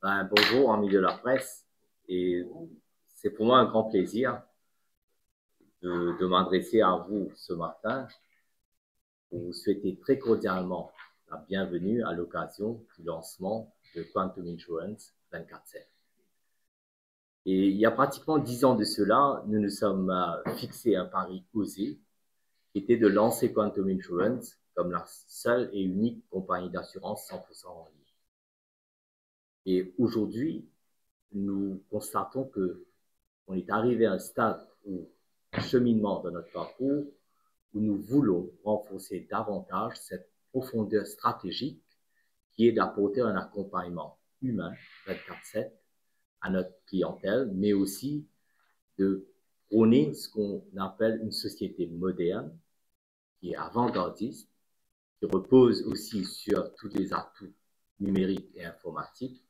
Bonjour, amis de la presse. Et c'est pour moi un grand plaisir de m'adresser à vous ce matin pour vous souhaiter très cordialement la bienvenue à l'occasion du lancement de Quantum Insurance 24/7. Et il y a pratiquement 10 ans de cela, nous nous sommes fixés un pari osé qui était de lancer Quantum Insurance comme la seule et unique compagnie d'assurance 100% en ligne. Et aujourd'hui, nous constatons qu'on est arrivé à un stade où, cheminement de notre parcours, où nous voulons renforcer davantage cette profondeur stratégique qui est d'apporter un accompagnement humain 24/7 à notre clientèle, mais aussi de prôner ce qu'on appelle une société moderne, qui est avant-gardiste, qui repose aussi sur tous les atouts numériques et informatiques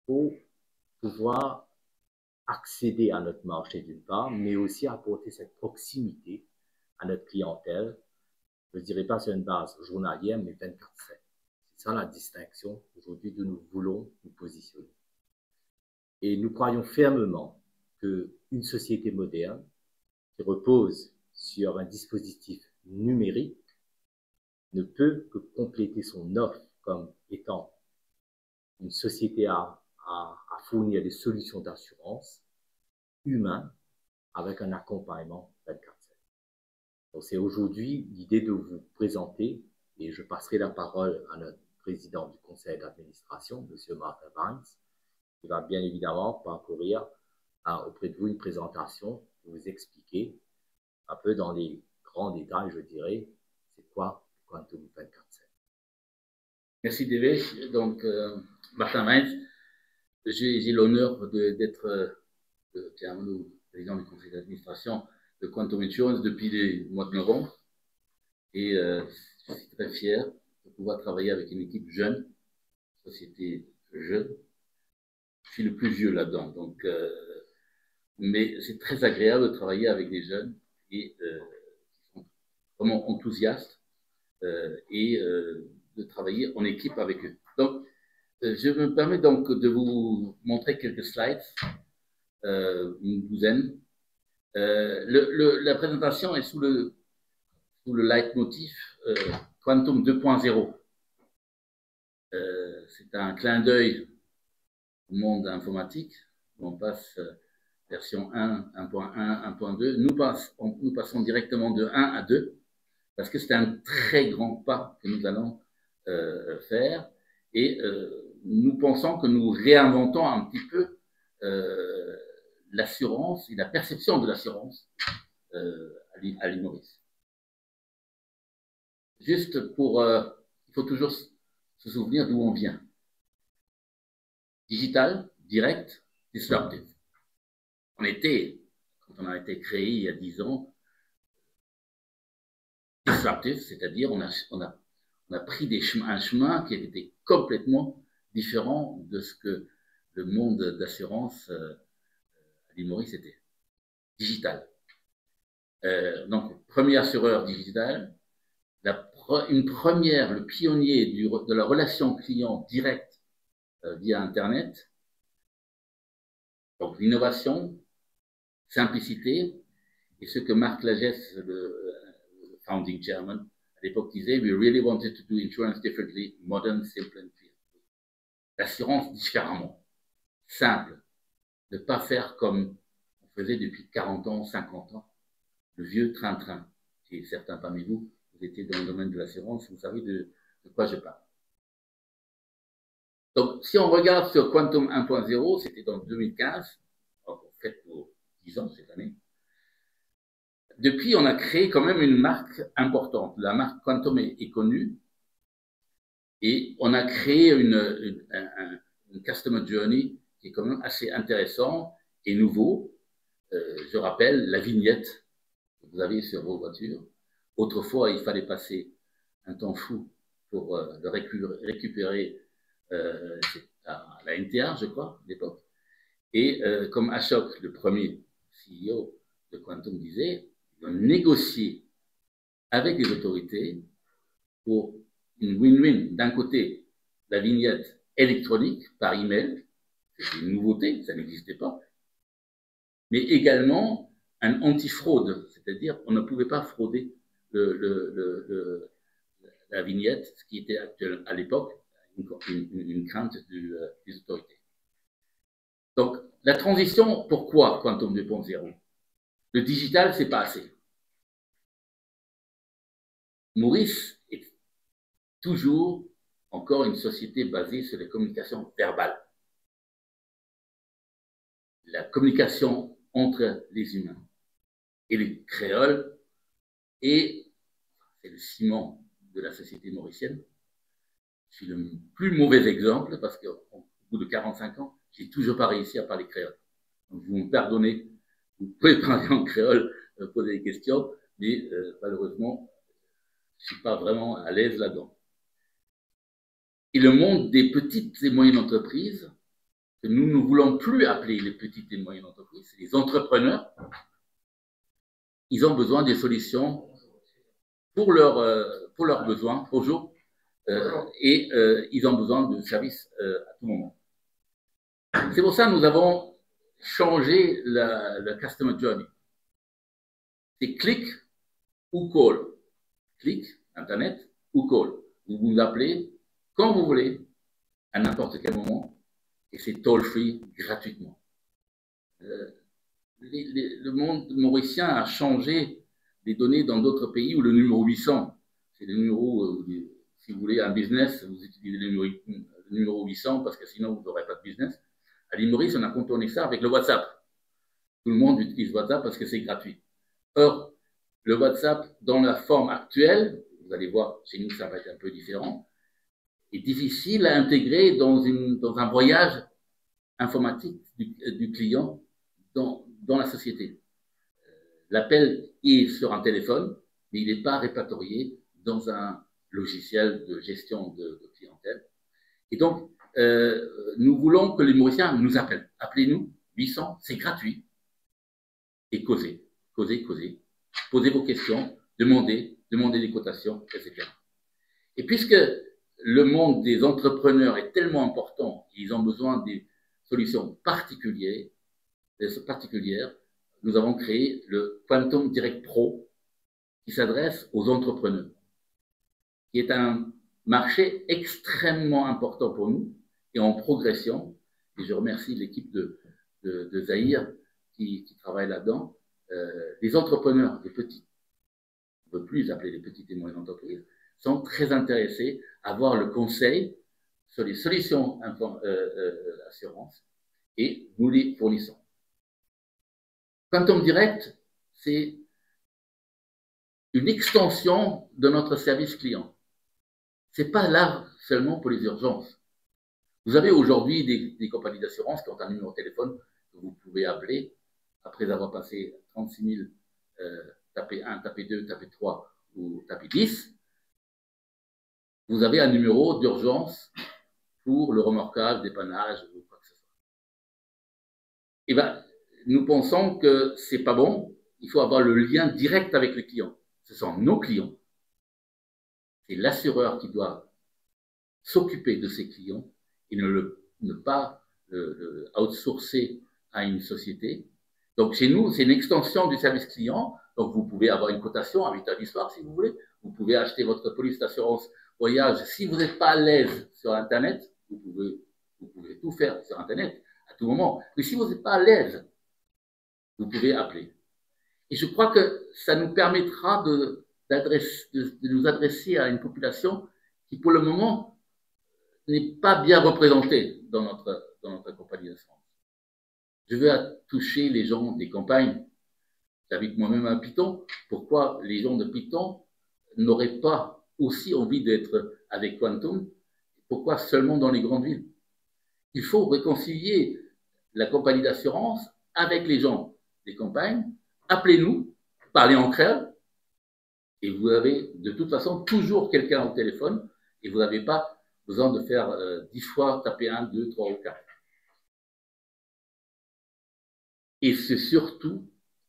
pour pouvoir accéder à notre marché d'une part, mais aussi apporter cette proximité à notre clientèle, je ne dirais pas sur une base journalière, mais 24/7. C'est ça la distinction aujourd'hui d'où nous voulons nous positionner. Et nous croyons fermement qu'une société moderne qui repose sur un dispositif numérique ne peut que compléter son offre comme étant une société à fournir des solutions d'assurance humain avec un accompagnement 24/7. Donc c'est aujourd'hui l'idée de vous présenter, et je passerai la parole à notre président du conseil d'administration, M. Martin Barnes, qui va bien évidemment parcourir auprès de vous une présentation pour vous expliquer un peu dans les grands détails, je dirais, c'est quoi Quantum 24/7. Merci David. Donc, Martin Mainz, j'ai l'honneur d'être président du conseil d'administration de Quantum Insurance depuis le mois de novembre. Et je suis très fier de pouvoir travailler avec une équipe jeune, société jeune. Je suis le plus vieux là-dedans. Donc, mais c'est très agréable de travailler avec des jeunes et qui sont vraiment enthousiastes et de travailler en équipe avec eux. Donc, je me permets donc de vous montrer quelques slides, une douzaine. La présentation est sous le leitmotiv Quantum 2.0. C'est un clin d'œil au monde informatique. On passe version 1, 1.1, 1.2. Nous passons directement de 1 à 2 parce que c'est un très grand pas que nous allons faire et nous pensons que nous réinventons un petit peu l'assurance et la perception de l'assurance à l'île Maurice. Juste pour, il faut toujours se souvenir d'où on vient. Digital, direct, disruptive. Quand on a été créé il y a 10 ans, disruptive, c'est-à-dire on a pris un chemin qui était complètement différent de ce que le monde d'assurance à l'île Maurice était. Digital. Donc, premier assureur digital, le pionnier de la relation client directe via Internet. Donc, l'innovation, simplicité, et ce que Marc Lagesse, le founding chairman, à l'époque disait, we really wanted to do insurance differently, modern, simple and clear. L'assurance différemment, simple, ne pas faire comme on faisait depuis 40 ans, 50 ans, le vieux train-train. Et certains parmi vous, vous étiez dans le domaine de l'assurance, vous savez de quoi je parle. Donc, si on regarde sur Quantum 1.0, c'était dans 2015, en fait pour 10 ans cette année. Depuis, on a créé quand même une marque importante. La marque Quantum est connue et on a créé une customer journey qui est quand même assez intéressant et nouveau. Je rappelle la vignette que vous avez sur vos voitures. Autrefois, il fallait passer un temps fou pour le récupérer à la NTA, je crois, à l'époque. Et comme Ashok, le premier CEO de Quantum, disait, de négocier avec les autorités pour une win-win. D'un côté, la vignette électronique par email, C'est une nouveauté, ça n'existait pas. Mais également un anti-fraude, c'est-à-dire on ne pouvait pas frauder la vignette, ce qui était actuel à l'époque une crainte des autorités. Donc, la transition, pourquoi Quantum 2.0? Le digital, c'est pas assez. Maurice est toujours encore une société basée sur les communications verbales. La communication entre les humains et les créoles, et c'est le ciment de la société mauricienne. Je suis le plus mauvais exemple parce qu'au bout de 45 ans, j'ai toujours pas réussi à parler créole. Donc, vous me pardonnez, vous pouvez parler en créole, poser des questions, mais malheureusement, je suis pas vraiment à l'aise là-dedans. Et le monde des petites et moyennes entreprises, que nous ne voulons plus appeler les petites et moyennes entreprises, c'est les entrepreneurs, ils ont besoin des solutions pour leurs besoins, bonjour, et ils ont besoin de services à tout moment. C'est pour ça que nous avons changé la Customer Journey. C'est click ou call. Click, Internet, ou call. Vous vous appelez quand vous voulez, à n'importe quel moment, et c'est toll-free gratuitement. Le monde mauricien a changé les données dans d'autres pays où le numéro 800, c'est le numéro, si vous voulez un business, vous utilisez le numéro 800 parce que sinon vous n'aurez pas de business. À l'île Maurice, on a contourné ça avec le WhatsApp. Tout le monde utilise WhatsApp parce que c'est gratuit. Or, le WhatsApp, dans la forme actuelle, vous allez voir, chez nous, ça va être un peu différent, est difficile à intégrer dans un voyage informatique du client dans la société. L'appel est sur un téléphone, mais il n'est pas répertorié dans un logiciel de gestion de clientèle. Et donc, nous voulons que les Mauriciens nous appellent. Appelez-nous, 800, c'est gratuit. Et causez. Posez vos questions, demandez des cotations, etc. Et puisque le monde des entrepreneurs est tellement important, ils ont besoin des solutions particulières, nous avons créé le Quantum Direct Pro qui s'adresse aux entrepreneurs, qui est un marché extrêmement important pour nous et en progression. Et je remercie l'équipe de Zahir qui travaille là-dedans. Les entrepreneurs, les petits, on ne peut plus les appeler les petites et moyennes entreprises, sont très intéressés à avoir le conseil sur les solutions d'assurance et nous les fournissons. Quantum Direct, c'est une extension de notre service client. C'est pas là seulement pour les urgences. Vous avez aujourd'hui des compagnies d'assurance qui ont un numéro de téléphone que vous pouvez appeler après avoir passé 36 000, tapez 1, tapez 2, tapez 3 ou tapez 10. Vous avez un numéro d'urgence pour le remorquage, dépannage ou quoi que ce soit. Eh bien, nous pensons que c'est pas bon. Il faut avoir le lien direct avec les clients. Ce sont nos clients. C'est l'assureur qui doit s'occuper de ses clients et ne pas outsourcer à une société. Donc, chez nous, c'est une extension du service client. Donc, vous pouvez avoir une cotation à 8h du soir si vous voulez. Vous pouvez acheter votre police d'assurance voyage. Si vous n'êtes pas à l'aise sur Internet, vous pouvez tout faire sur Internet à tout moment. Mais si vous n'êtes pas à l'aise, vous pouvez appeler. Et je crois que ça nous permettra de nous adresser à une population qui, pour le moment, n'est pas bien représentée dans notre compagnie d'assurance. Je veux toucher les gens des campagnes. J'habite moi-même à Piton. Pourquoi les gens de Piton n'auraient pas aussi envie d'être avec Quantum? Pourquoi seulement dans les grandes villes? Il faut réconcilier la compagnie d'assurance avec les gens des campagnes. Appelez-nous, parlez en créole, et vous avez de toute façon toujours quelqu'un au téléphone, et vous n'avez pas besoin de faire 10 fois taper 1, 2, 3 ou 4. Et c'est surtout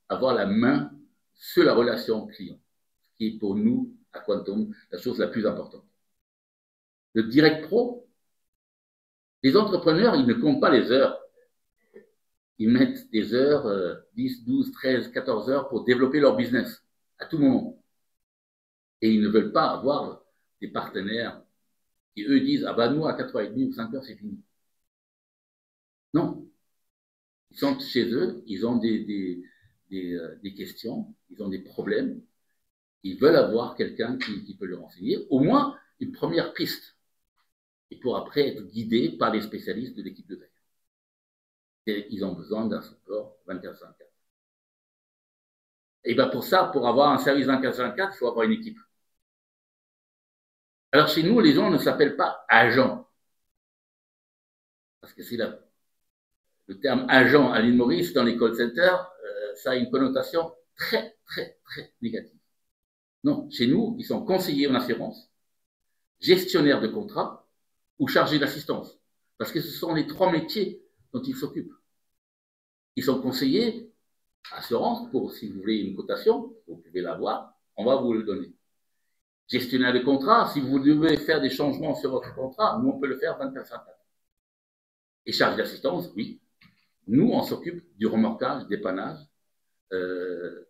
avoir la main sur la relation client, ce qui est pour nous, à Quantum, la chose la plus importante. Le Direct Pro, les entrepreneurs, ils ne comptent pas les heures. ils mettent des heures, 10, 12, 13, 14 heures pour développer leur business à tout moment. Et ils ne veulent pas avoir des partenaires qui, eux, disent « Ah ben nous, à 4h30 ou 5h, c'est fini. » Non. Ils sont chez eux, ils ont des questions, ils ont des problèmes, ils veulent avoir quelqu'un qui peut leur enseigner, au moins une première piste, et pour après être guidés par les spécialistes de l'équipe de veille. Et ils ont besoin d'un support 24/24. Et bien pour ça, pour avoir un service 24/24, il faut avoir une équipe. Alors chez nous, les gens ne s'appellent pas agents, parce que c'est le terme agent à l'île Maurice dans les call centers, ça a une connotation très, très, très négative. Non, chez nous, ils sont conseillers en assurance, gestionnaires de contrats ou chargés d'assistance. Parce que ce sont les 3 métiers dont ils s'occupent. Ils sont conseillers, assurance, pour si vous voulez une cotation, vous pouvez l'avoir, on va vous le donner. Gestionnaire de contrat, si vous devez faire des changements sur votre contrat, nous on peut le faire 24/24. Et chargé d'assistance, oui. Nous, on s'occupe du remorquage, dépannage,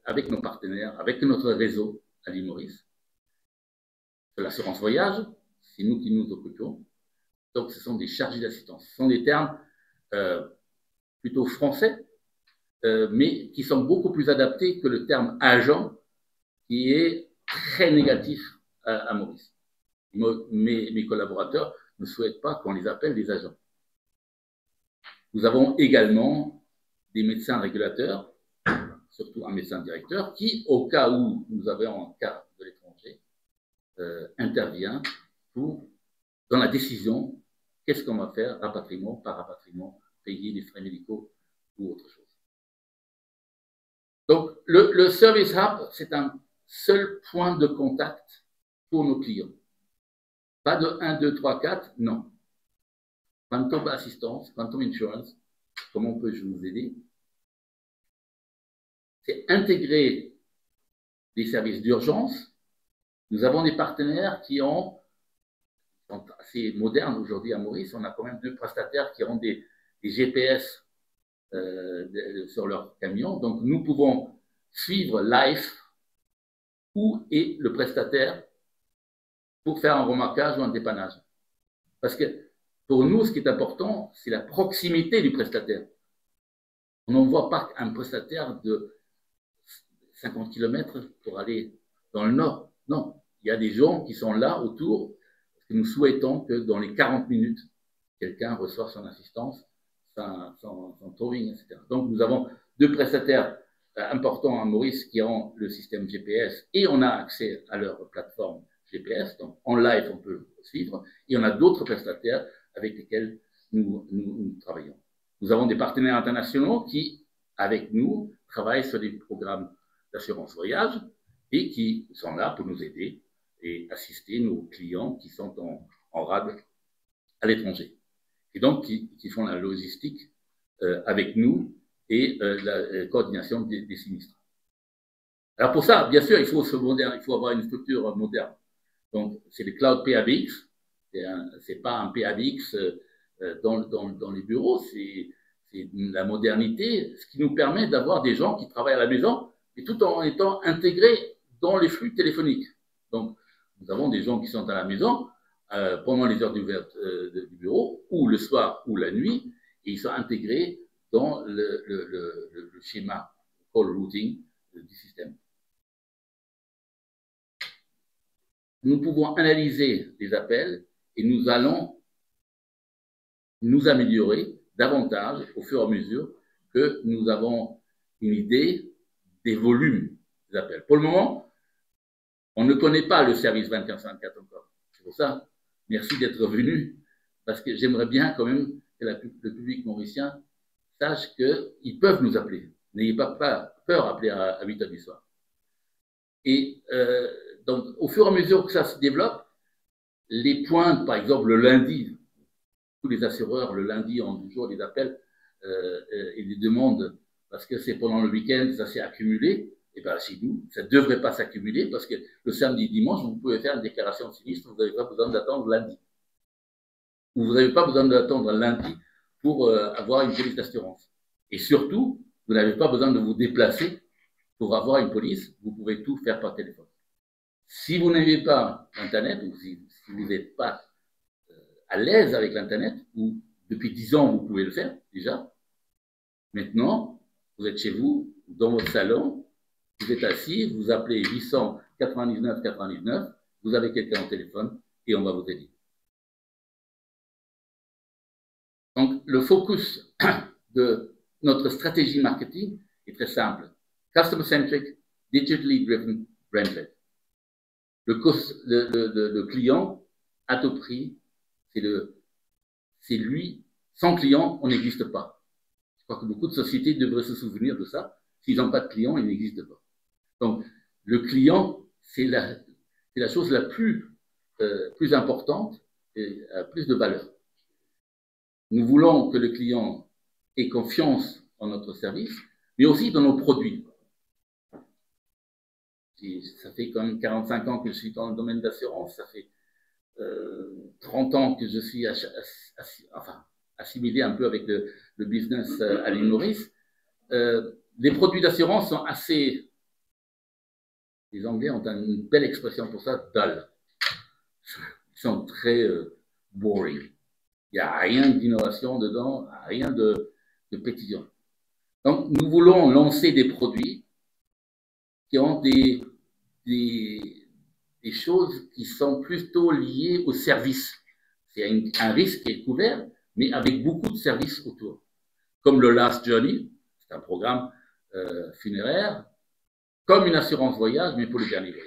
avec nos partenaires, avec notre réseau à l'île Maurice. De l'assurance voyage, c'est nous qui nous occupons. Donc, ce sont des chargés d'assistance. Ce sont des termes plutôt français, mais qui sont beaucoup plus adaptés que le terme agent, qui est très négatif à Maurice. Mes collaborateurs ne souhaitent pas qu'on les appelle des agents. Nous avons également des médecins régulateurs, surtout un médecin directeur, qui, au cas où nous avons un cas de l'étranger, intervient dans la décision, qu'est-ce qu'on va faire, rapatriement, par rapatriement, payer des frais médicaux ou autre chose. Donc, le Service Hub, c'est un seul point de contact pour nos clients. Pas de 1, 2, 3, 4, non. Quantum Assistance, Quantum Insurance, comment peux-je vous aider? C'est intégrer des services d'urgence. Nous avons des partenaires qui sont assez modernes aujourd'hui à Maurice. On a quand même 2 prestataires qui ont des GPS sur leur camion. Donc, nous pouvons suivre live où est le prestataire pour faire un remorquage ou un dépannage. Parce que pour nous, ce qui est important, c'est la proximité du prestataire. On n'envoie pas un prestataire de 50 km pour aller dans le nord. Non, il y a des gens qui sont là autour, parce que nous souhaitons que dans les 40 minutes, quelqu'un reçoive son assistance, son towing, etc. Donc, nous avons 2 prestataires importants à Maurice qui ont le système GPS et on a accès à leur plateforme GPS. Donc, en live, on peut suivre. Et on a d'autres prestataires avec lesquels nous travaillons. Nous avons des partenaires internationaux qui, avec nous, travaillent sur des programmes d'assurance voyage et qui sont là pour nous aider et assister nos clients qui sont en rade à l'étranger. Et donc, qui font la logistique avec nous et la coordination des sinistres. Alors pour ça, bien sûr, il faut avoir une structure moderne. Donc, c'est le Cloud PABX. C'est pas un PABX dans les bureaux, c'est la modernité, ce qui nous permet d'avoir des gens qui travaillent à la maison, et tout en étant intégrés dans les flux téléphoniques. Donc, nous avons des gens qui sont à la maison pendant les heures du bureau, ou le soir ou la nuit, et ils sont intégrés dans le schéma call routing du système. Nous pouvons analyser les appels et nous allons nous améliorer davantage au fur et à mesure que nous avons une idée des volumes des appels. Pour le moment, on ne connaît pas le service 24/24 encore. C'est pour ça, merci d'être venu, parce que j'aimerais bien quand même que le public mauricien sache qu'ils peuvent nous appeler. N'ayez pas peur d'appeler à 8 heures du soir. Et donc, au fur et à mesure que ça se développe, les pointes, par exemple, le lundi, tous les assureurs, le lundi, ont toujours des appels et des demandes, parce que c'est pendant le week-end, ça s'est accumulé. Et bien, chez nous, ça ne devrait pas s'accumuler, parce que le samedi et dimanche, vous pouvez faire une déclaration de sinistre, vous n'avez pas besoin d'attendre lundi. Ou vous n'avez pas besoin d'attendre lundi pour avoir une police d'assurance. Et surtout, vous n'avez pas besoin de vous déplacer pour avoir une police. Vous pouvez tout faire par téléphone. Si vous n'avez pas Internet, ou si vous n'êtes pas à l'aise avec l'Internet, ou depuis 10 ans, vous pouvez le faire déjà. Maintenant, vous êtes chez vous, dans votre salon, vous êtes assis, vous appelez 899 99, vous avez quelqu'un au téléphone et on va vous aider. Donc, le focus de notre stratégie marketing est très simple. Customer-centric, digitally driven, brand-led. Le client à tout prix, c'est lui. Sans client, on n'existe pas. Je crois que beaucoup de sociétés devraient se souvenir de ça. S'ils n'ont pas de client, ils n'existent pas. Donc, le client, c'est la chose la plus importante et a plus de valeur. Nous voulons que le client ait confiance en notre service, mais aussi dans nos produits. Ça fait quand même 45 ans que je suis dans le domaine d'assurance, ça fait 30 ans que je suis assimilé un peu avec le business à l'île Maurice. Les produits d'assurance sont assez, les Anglais ont une belle expression pour ça, dull. Ils sont très boring. Il n'y a rien d'innovation dedans, rien de pétillant. Donc, nous voulons lancer des produits qui ont des choses qui sont plutôt liées au service. C'est un risque qui est couvert, mais avec beaucoup de services autour. Comme le Last Journey, c'est un programme funéraire, comme une assurance voyage, mais pour le dernier voyage.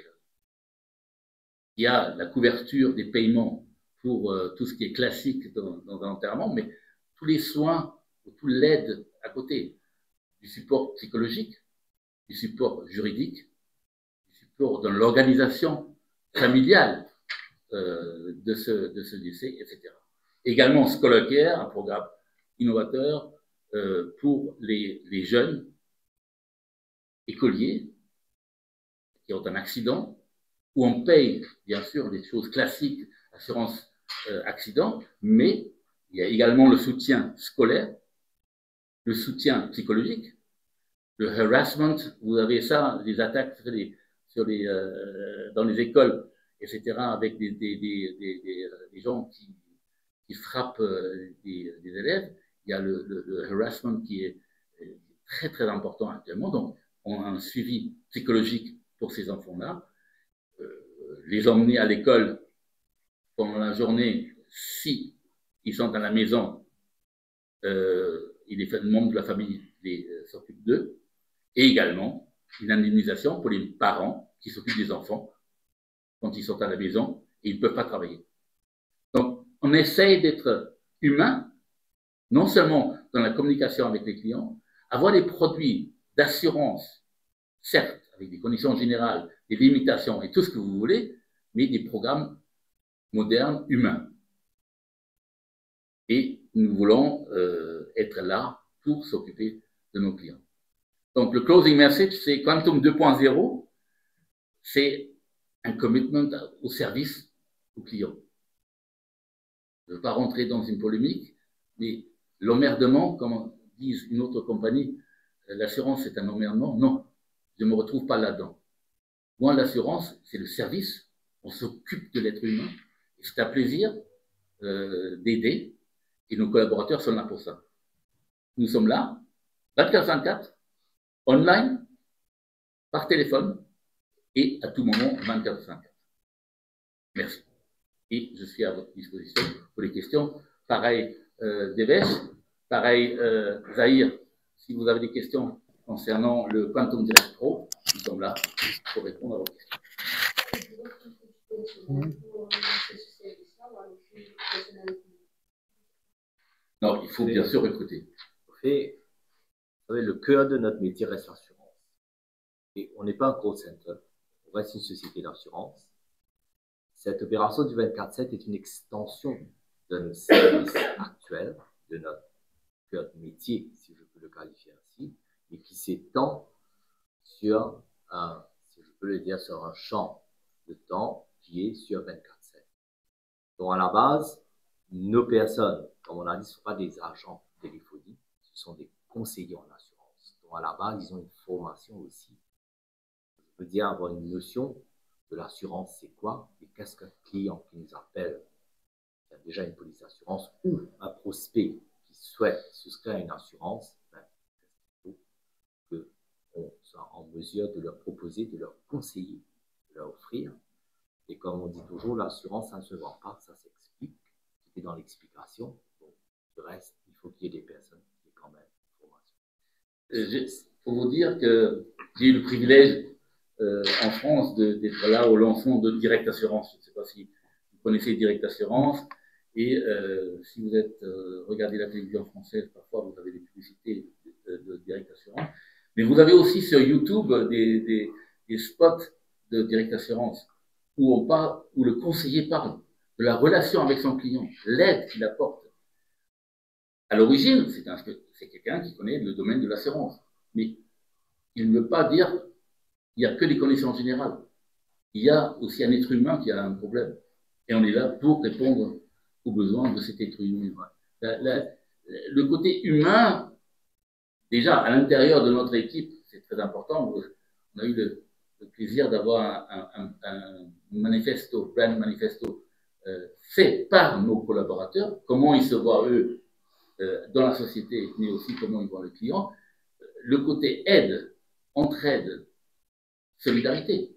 Il y a la couverture des paiements pour tout ce qui est classique dans un enterrement, mais tous les soins, toute l'aide à côté, du support psychologique, du support juridique, du support dans l'organisation familiale de ce décès, etc. Également Scholocare, un programme innovateur pour les jeunes écoliers qui ont un accident, où on paye, bien sûr, des choses classiques, assurance accident, mais il y a également le soutien scolaire, le soutien psychologique, le harassment, vous avez ça, les attaques dans les écoles, etc., avec des gens qui frappent des élèves. Il y a le harassment qui est très, très important actuellement. Donc, on a un suivi psychologique pour ces enfants-là. Les emmener à l'école pendant la journée, si ils sont à la maison, les membres de la famille s'occupent d'eux, et également une indemnisation pour les parents qui s'occupent des enfants quand ils sont à la maison et ils ne peuvent pas travailler. Donc, on essaye d'être humain, non seulement dans la communication avec les clients, avoir des produits d'assurance, certes, avec des conditions générales, des limitations et tout ce que vous voulez, mais des programmes modernes, humains. Et nous voulons être là pour s'occuper de nos clients. Donc, le closing message, c'est Quantum 2.0, c'est un commitment au service aux clients. Je ne veux pas rentrer dans une polémique, mais l'emmerdement, comme disent une autre compagnie, l'assurance c'est un emmerdement. Non, je ne me retrouve pas là-dedans. Moi, l'assurance, c'est le service. On s'occupe de l'être humain. C'est un plaisir d'aider et nos collaborateurs sont là pour ça. Nous sommes là, 24/24, online, par téléphone et à tout moment, 24/24. Merci. Et je suis à votre disposition pour les questions. Pareil, Devesh, pareil, Zahir, si vous avez des questions concernant le Quantum Direct Pro, nous sommes là pour répondre à vos questions. Non, il faut bien sûr recruter. Vous savez, le cœur de notre métier reste l'assurance. Et on n'est pas un call center, on reste une société d'assurance. Cette opération du 24/7 est une extension de nos services actuels, de notre cœur de métier, si je peux le qualifier ainsi, et qui s'étend sur si je peux le dire, sur un champ de temps qui est sur 24/7. Donc à la base, nos personnes, comme on a dit, ne sont pas des agents téléphoniques, ce sont des conseillers en assurance. Donc, à la base, ils ont une formation aussi. Je veux dire, avoir une notion de l'assurance, c'est quoi, et qu'est-ce qu'un client qui nous appelle, qui a déjà une police d'assurance, ou un prospect qui souhaite souscrire à une assurance, il faut qu'on soit en mesure de leur proposer, de leur conseiller, de leur offrir. Et comme on dit toujours, l'assurance, ça ne se vend pas, ça s'explique. Tout est dans l'explication. Donc, le reste, il faut qu'il y ait des personnes qui aient quand même une formation. Pour vous dire que j'ai eu le privilège en France d'être là au lancement de Direct Assurance. Je ne sais pas si vous connaissez Direct Assurance. Et si vous regardez la télévision française, parfois vous avez des publicités de Direct Assurance. Mais vous avez aussi sur YouTube des spots de Direct Assurance où le conseiller parle de la relation avec son client, l'aide qu'il apporte. À l'origine, c'est quelqu'un qui connaît le domaine de l'assurance. Mais il ne veut pas dire qu'il n'y a que des connaissances générales. Il y a aussi un être humain qui a un problème. Et on est là pour répondre aux besoins de cet être humain. Le côté humain, déjà, à l'intérieur de notre équipe, c'est très important. On a eu le plaisir d'avoir un manifesto, brand manifesto, fait par nos collaborateurs, comment ils se voient eux dans la société, mais aussi comment ils voient le client. Le côté aide, entraide, solidarité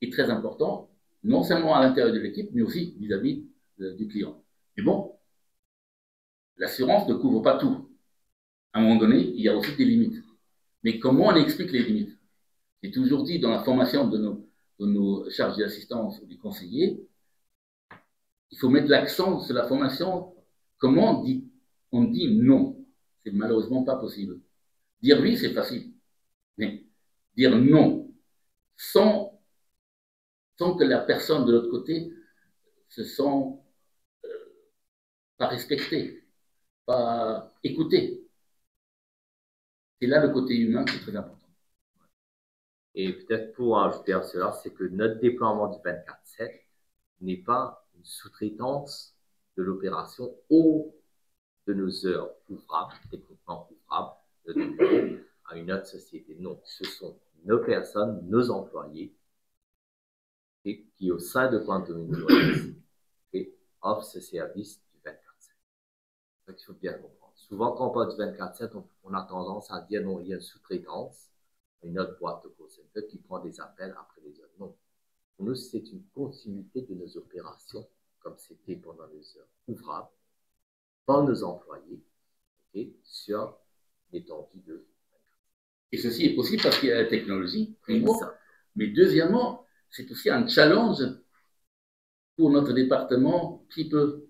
est très important, non seulement à l'intérieur de l'équipe, mais aussi vis-à-vis du client. Mais bon, l'assurance ne couvre pas tout. À un moment donné, il y a aussi des limites. Mais comment on explique les limites? J'ai toujours dit dans la formation de nos chargés d'assistance ou des conseillers, il faut mettre l'accent sur la formation. Comment on dit non? C'est malheureusement pas possible. Dire oui, c'est facile. Mais dire non sans que la personne de l'autre côté se sent pas respectée, pas écoutée. C'est là le côté humain qui est très important. Et peut-être pour ajouter à cela, c'est que notre déploiement du 24/7 n'est pas une sous-traitance de l'opération ou de nos heures ouvrables, techniquement ouvrables, de déploiement à une autre société. Non, ce sont nos personnes, nos employés, et qui au sein de Quantum Insurance offrent ce service du 24/7. C'est ça qu'il faut bien comprendre. Souvent, quand on parle du 24/7, on a tendance à dire non, il y a une sous-traitance, une autre boîte de call center qui prend des appels après les heures. Non. Pour nous, c'est une continuité de nos opérations, comme c'était pendant les heures ouvrables, par nos employés, sur l'étendue de. Et ceci est possible parce qu'il y a la technologie, mais deuxièmement, c'est aussi un challenge pour notre département People,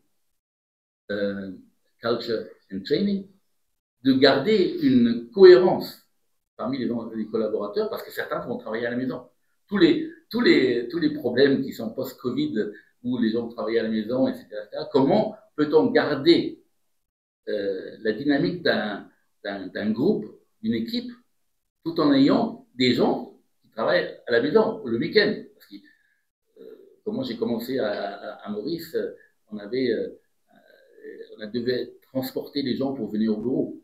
Culture and Training, de garder une cohérence parmi les collaborateurs, parce que certains vont travailler à la maison. Tous les problèmes qui sont post-Covid, où les gens travaillent à la maison, etc. Comment peut-on garder la dynamique d'un groupe, d'une équipe, tout en ayant des gens qui travaillent à la maison, le week-end? Parce que, comment j'ai commencé à Maurice, on devait transporter les gens pour venir au bureau.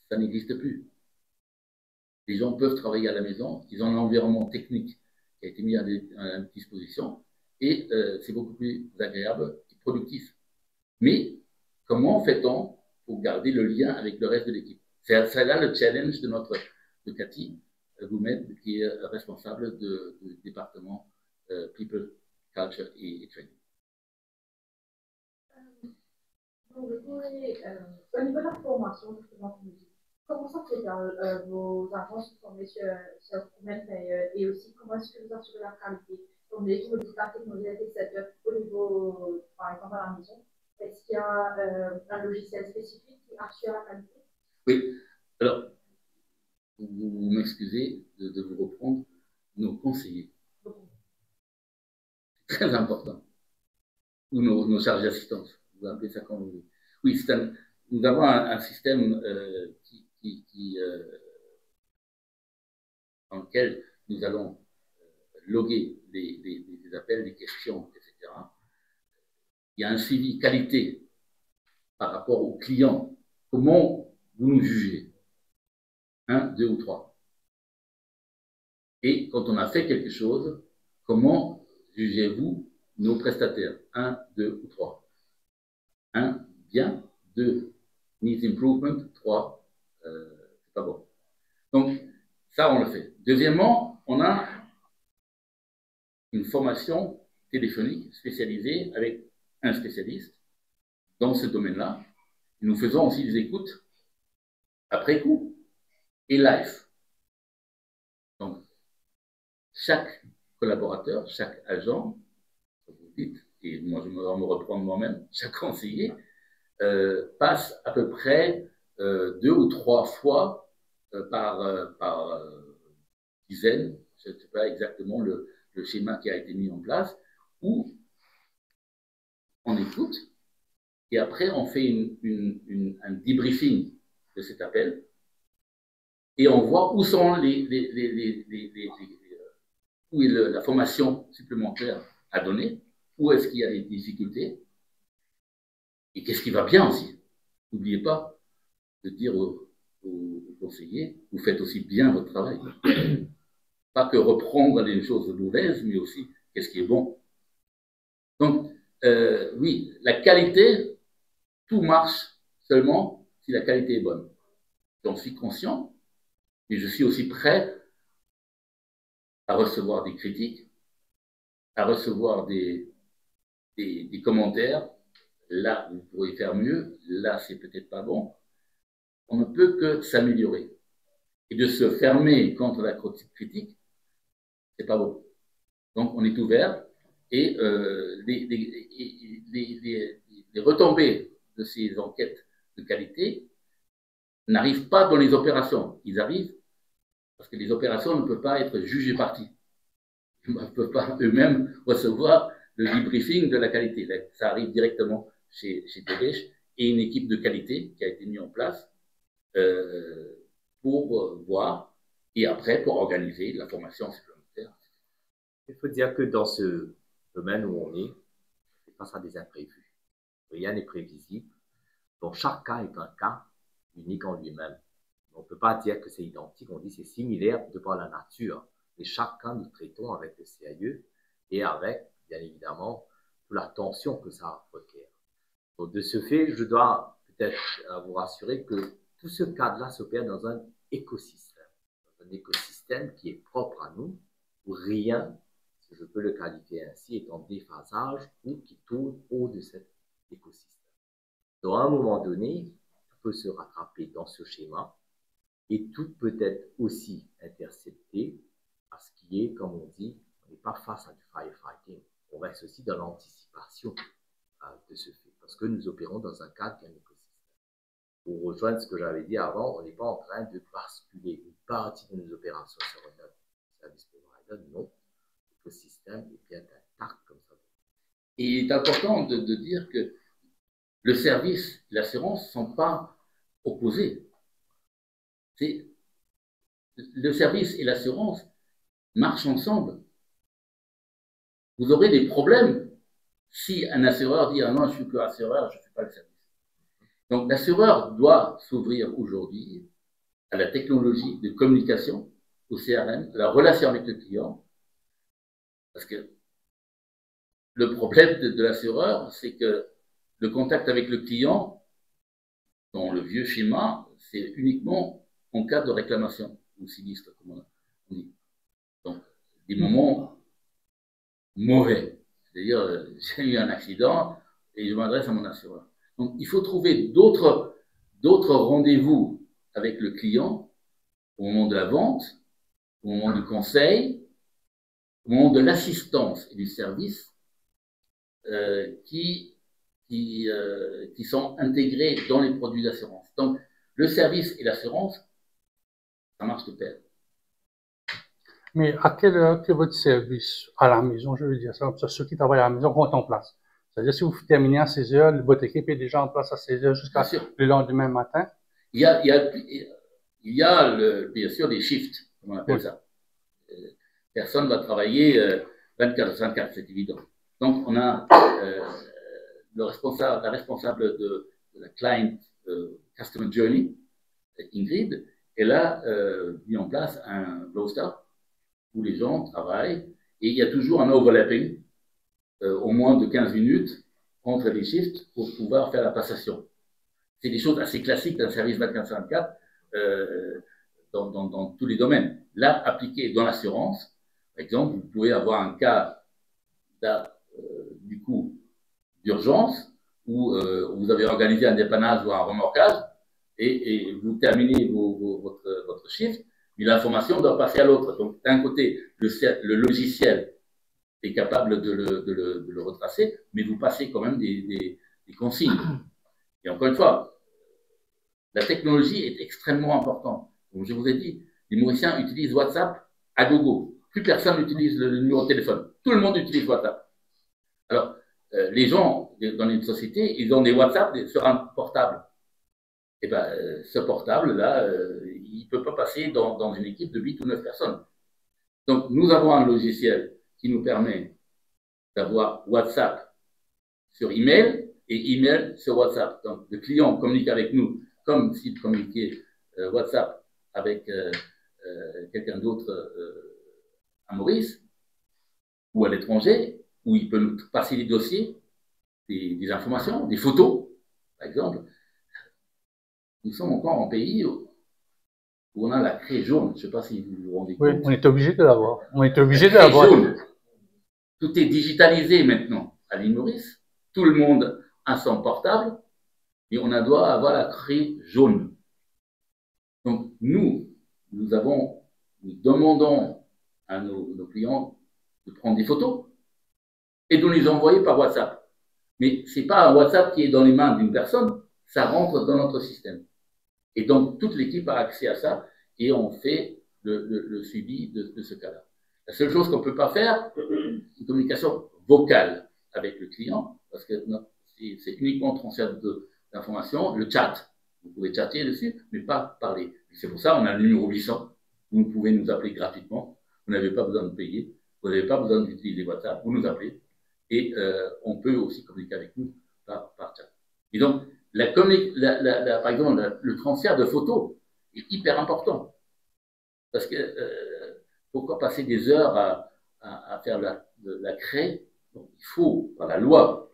Ça n'existe plus. Les gens peuvent travailler à la maison, ils ont un environnement technique qui a été mis à disposition et c'est beaucoup plus agréable et productif. Mais comment fait-on pour garder le lien avec le reste de l'équipe? C'est là le challenge de Cathy Goumet, qui est responsable du département People, Culture et Training. Au niveau de la formation, justement, comment ça fait vos agents sont formés sur combien de périodes et aussi comment est-ce que vous assurez la qualité? Donc, les équipes de la technologie et setup au niveau, par exemple, à la maison, est-ce qu'il y a un logiciel spécifique qui assure la qualité? Oui, alors, vous m'excusez de vous reprendre, nos conseillers. Très important. Ou nos charges d'assistance. Vous appelez ça comme vous voulez. Oui, nous avons un système dans lequel nous allons loguer des appels, des questions, etc. Il y a un suivi qualité par rapport aux clients. Comment vous nous jugez. 1, 2 ou 3. Et quand on a fait quelque chose, comment jugez-vous nos prestataires? 1, 2 ou 3. 1, bien. 2, needs improvement. 3, c'est pas bon. Donc, ça, on le fait. Deuxièmement, on a une formation téléphonique spécialisée avec un spécialiste dans ce domaine-là. Nous faisons aussi des écoutes après coup et live. Donc, chaque collaborateur, chaque agent, vous dites, et moi je vais me reprendre moi-même, chaque conseiller passe à peu près 2 ou 3 fois par dizaine, je ne sais pas exactement le schéma qui a été mis en place, où on écoute et après on fait un debriefing de cet appel et on voit où sont où est la formation supplémentaire à donner, où est-ce qu'il y a des difficultés et qu'est-ce qui va bien aussi. N'oubliez pas de dire aux conseillers, vous faites aussi bien votre travail. Pas que reprendre les choses mauvaises, mais aussi qu'est-ce qui est bon. Donc, oui, la qualité, tout marche seulement si la qualité est bonne. J'en suis conscient, mais je suis aussi prêt à recevoir des critiques, à recevoir des commentaires. Là, vous pourriez faire mieux. Là, c'est peut-être pas bon. On ne peut que s'améliorer. Et de se fermer contre la critique, c'est pas bon. Donc, on est ouvert et les retombées de ces enquêtes de qualité n'arrivent pas dans les opérations. Ils arrivent parce que les opérations ne peuvent pas être jugées parties. Ils ne peuvent pas eux-mêmes recevoir le debriefing de la qualité. Ça arrive directement chez Devesh et une équipe de qualité qui a été mise en place pour voir et après pour organiser la formation supplémentaire. Il faut dire que dans ce domaine où on est face à des imprévus. Rien n'est prévisible. Donc chaque cas est un cas unique en lui-même. On ne peut pas dire que c'est identique, on dit c'est similaire de par la nature. Mais chaque cas, nous traitons avec le sérieux et avec, bien évidemment, toute l'attention que ça requiert. Donc de ce fait, je dois peut-être vous rassurer que tout ce cadre-là s'opère dans un écosystème. Un écosystème qui est propre à nous, où rien, si je peux le qualifier ainsi, est en déphasage ou qui tourne hors de cet écosystème. Donc à un moment donné, tout peut se rattraper dans ce schéma et tout peut être aussi intercepté à ce qui est, comme on dit, on n'est pas face à du firefighting, on reste aussi dans l'anticipation de ce fait, parce que nous opérons dans un cadre d'un écosystème. Pour rejoindre ce que j'avais dit avant, on n'est pas en train de basculer une partie de nos opérations sur un autre service provider, non, l'écosystème est bien intact comme ça. Et il est important de dire que le service et l'assurance ne sont pas opposés. Le service et l'assurance marchent ensemble. Vous aurez des problèmes si un assureur dit « Ah non, je suis que assureur, je ne fais pas le service ». Donc l'assureur doit s'ouvrir aujourd'hui à la technologie de communication, au CRM, à la relation avec le client, parce que le problème de l'assureur, c'est que le contact avec le client, dans le vieux schéma, c'est uniquement en cas de réclamation ou sinistre, comme on dit. Donc, des moments mauvais. C'est-à-dire, j'ai eu un accident et je m'adresse à mon assureur. Donc, il faut trouver d'autres rendez-vous avec le client au moment de la vente, au moment du conseil, au moment de l'assistance et du service qui sont intégrés dans les produits d'assurance. Donc, le service et l'assurance, ça marche de pair. Mais à quelle heure que votre service à la maison, je veux dire ça, comme ça, ceux qui travaillent à la maison vont en place? C'est-à-dire, si vous terminez à 16 heures, votre équipe est déjà en place à 16 heures jusqu'à le lendemain matin? Il y a bien sûr des shifts, comme on appelle ça. Personne va travailler 24/24, c'est évident. Donc, on a la responsable de la client customer journey Ingrid, elle a mis en place un roster où les gens travaillent et il y a toujours un overlapping, au moins de 15 minutes entre les shifts pour pouvoir faire la passation. C'est des choses assez classiques d'un service 24/24 dans tous les domaines. Là, appliqué dans l'assurance, par exemple, vous pouvez avoir un cas du coup d'urgence où vous avez organisé un dépannage ou un remorquage et vous terminez votre shift, mais l'information doit passer à l'autre. Donc, d'un côté, le logiciel est capable de le retracer, mais vous passez quand même des consignes. Et encore une fois, la technologie est extrêmement importante. Comme je vous ai dit, les Mauriciens utilisent WhatsApp à gogo. Plus personne n'utilise le numéro de téléphone. Tout le monde utilise WhatsApp. Alors, les gens dans une société, ils ont des WhatsApp sur un portable. Et bien, ce portable-là, il ne peut pas passer dans une équipe de 8 ou 9 personnes. Donc, nous avons un logiciel qui nous permet d'avoir WhatsApp sur email et email sur WhatsApp. Donc, le client communique avec nous comme s'il communiquait WhatsApp avec quelqu'un d'autre à Maurice ou à l'étranger, où il peut nous passer des dossiers, des informations, des photos, par exemple. Nous sommes encore en pays où on a la craie jaune. Je ne sais pas si vous vous rendez compte. Oui, on est obligé de l'avoir. On est obligé de l'avoir. Tout est digitalisé maintenant à l'île Maurice. Tout le monde a son portable et on doit avoir la craie jaune. Donc, nous demandons à nos clients de prendre des photos et de nous les envoyer par WhatsApp. Mais ce n'est pas un WhatsApp qui est dans les mains d'une personne, ça rentre dans notre système. Et donc, toute l'équipe a accès à ça et on fait le suivi de ce cas-là. La seule chose qu'on ne peut pas faire, c'est une communication vocale avec le client, parce que c'est uniquement transfert d'informations, le chat. Vous pouvez chatter dessus, mais pas parler. C'est pour ça qu'on a le numéro 800. Vous pouvez nous appeler gratuitement. Vous n'avez pas besoin de payer. Vous n'avez pas besoin d'utiliser WhatsApp. Vous nous appelez. Et on peut aussi communiquer avec nous par chat. Et donc, par exemple, le transfert de photos est hyper important. Parce que pourquoi passer des heures à faire la craie? Donc, il faut, par la loi,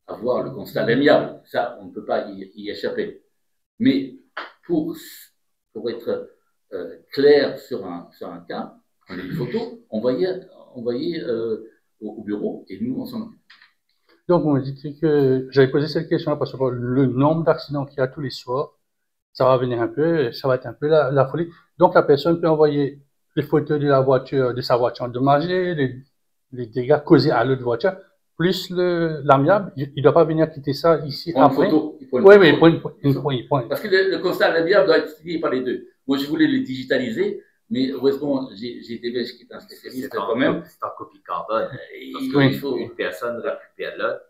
avoir le constat amiable. Ça, on ne peut pas y échapper. Mais pour être clair sur un cas, on a des photos, envoyées au bureau et nous, on s'en occupe. Donc, on me dit que j'avais posé cette question parce que le nombre d'accidents qu'il y a tous les soirs, ça va venir un peu, ça va être un peu la folie. Donc, la personne peut envoyer les photos de sa voiture endommagée, les dégâts causés à l'autre voiture, plus l'amiable. Il ne doit pas venir quitter ça ici après. Oui, il faut une photo. Parce que le constat amiable doit être signé par les deux. Moi, je voulais le digitaliser, mais heureusement, j'ai des Belges qui est un spécialiste quand même. C'est en copie carbone. Parce qu'une personne récupère l'autre,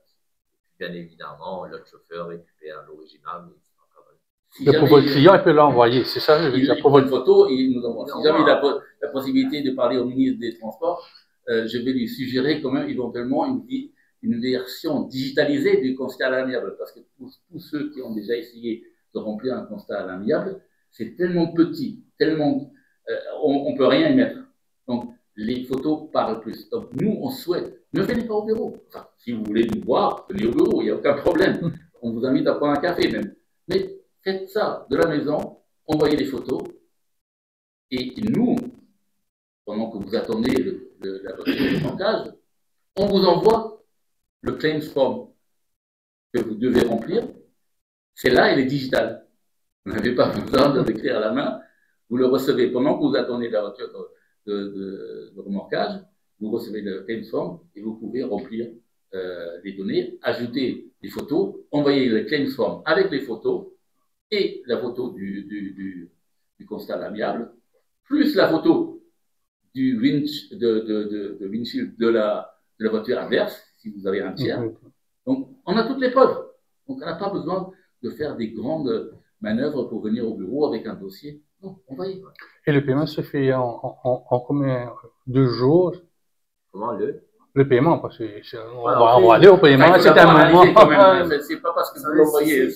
bien évidemment, l'autre chauffeur récupère l'original, mais c'est en carbone. Mais pour votre client, il peut l'envoyer, c'est ça? Il prend une photo et il nous envoie. Si jamais il a la possibilité de parler au ministre des Transports, je vais lui suggérer quand même éventuellement une version digitalisée du constat à l'amiable, parce que tous ceux qui ont déjà essayé de remplir un constat à l'amiable, c'est tellement petit, tellement on ne peut rien y mettre. Donc, les photos parlent plus. Donc, nous, on souhaite, ne venez pas au bureau. Enfin, si vous voulez nous voir, venez au bureau, il n'y a aucun problème. On vous invite à prendre un café même. Mais faites ça de la maison, envoyez les photos, et nous, pendant que vous attendez la voiture de montage, on vous envoie le claims form que vous devez remplir. C'est là, il est digital. Vous n'avez pas besoin de l'écrire à la main. Vous le recevez pendant que vous attendez la voiture de remorquage. Vous recevez le claims form et vous pouvez remplir les données, ajouter des photos, envoyer le claims form avec les photos et la photo du constat amiable, plus la photo du windshield de la voiture adverse, si vous avez un tiers. Donc, on a toutes les preuves. Donc, on n'a pas besoin de faire des grandes manœuvres pour venir au bureau avec un dossier. Non, envoyez. Et le paiement se fait en combien de jours? Comment le paiement, parce que on va aller au paiement, c'est un moment. C'est pas parce que vous l'envoyez.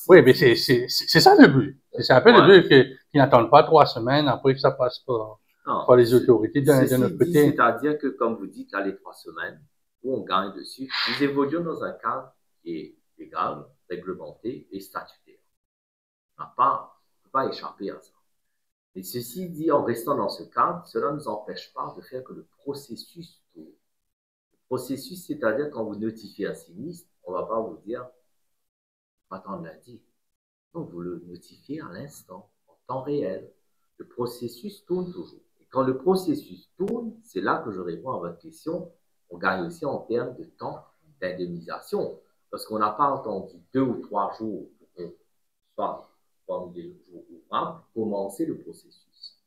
Oui, mais c'est ça le but. C'est un peu le but qui n'attendent pas 3 semaines après que ça passe par les autorités de notre côté. C'est-à-dire que, comme vous dites, là, les 3 semaines où on gagne dessus, nous évoluons dans un cadre qui est légal, réglementé et statutaire. On ne peut pas échapper à ça. Et ceci dit, en restant dans ce cadre, cela ne nous empêche pas de faire que le processus tourne. Le processus, c'est-à-dire quand vous notifiez un sinistre, on ne va pas vous dire « attendre lundi ». Donc, vous le notifiez à l'instant, en temps réel. Le processus tourne toujours. Et quand le processus tourne, c'est là que je réponds à votre question. On gagne aussi en termes de temps d'indemnisation. Parce qu'on n'a pas attendu 2 ou 3 jours pour qu'on soit comme des jours ouvrables pour commencer le processus.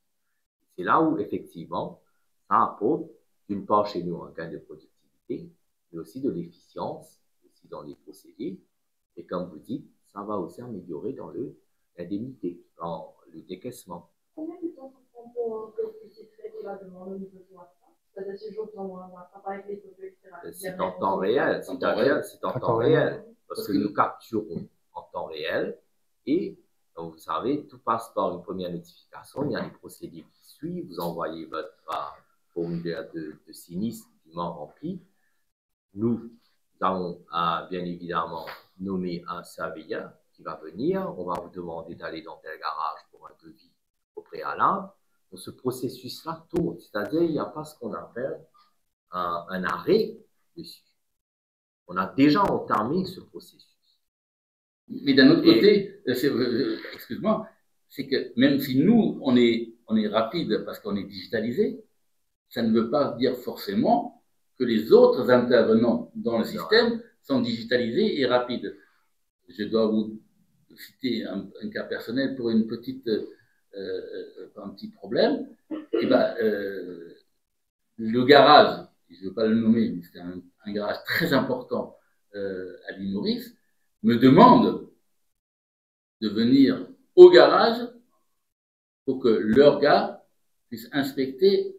C'est là où, effectivement, ça apporte, d'une part chez nous, un gain de productivité, mais aussi de l'efficience, aussi dans les procédés. Et comme vous dites, ça va aussi améliorer dans l'indemnité, dans le décaissement. Combien de temps ça prend pour que vous puissiez traiter la demande au niveau de WhatsApp? C'est-à-dire si je vous envoie un WhatsApp avec les photos, etc. C'est en temps réel, c'est en temps réel. Parce que nous capturons en temps réel et, comme vous savez, tout passe par une première notification. Il y a des procédés qui suivent. Vous envoyez votre formulaire de sinistre dûment rempli. Nous allons bien évidemment nommer un surveillant qui va venir. On va vous demander d'aller dans tel garage pour un devis au préalable. Donc, ce processus-là tourne. C'est-à-dire, il n'y a pas ce qu'on appelle un arrêt dessus. On a déjà entamé ce processus. Mais d'un autre côté, excuse-moi, c'est que même si nous, on est rapide parce qu'on est digitalisé, ça ne veut pas dire forcément que les autres intervenants dans le système sont digitalisés et rapides. Je dois vous citer un cas personnel pour un petit problème. Et ben, le garage, je ne veux pas le nommer, mais c'est un garage très important à l'île Maurice, me demande de venir au garage pour que leur gars puisse inspecter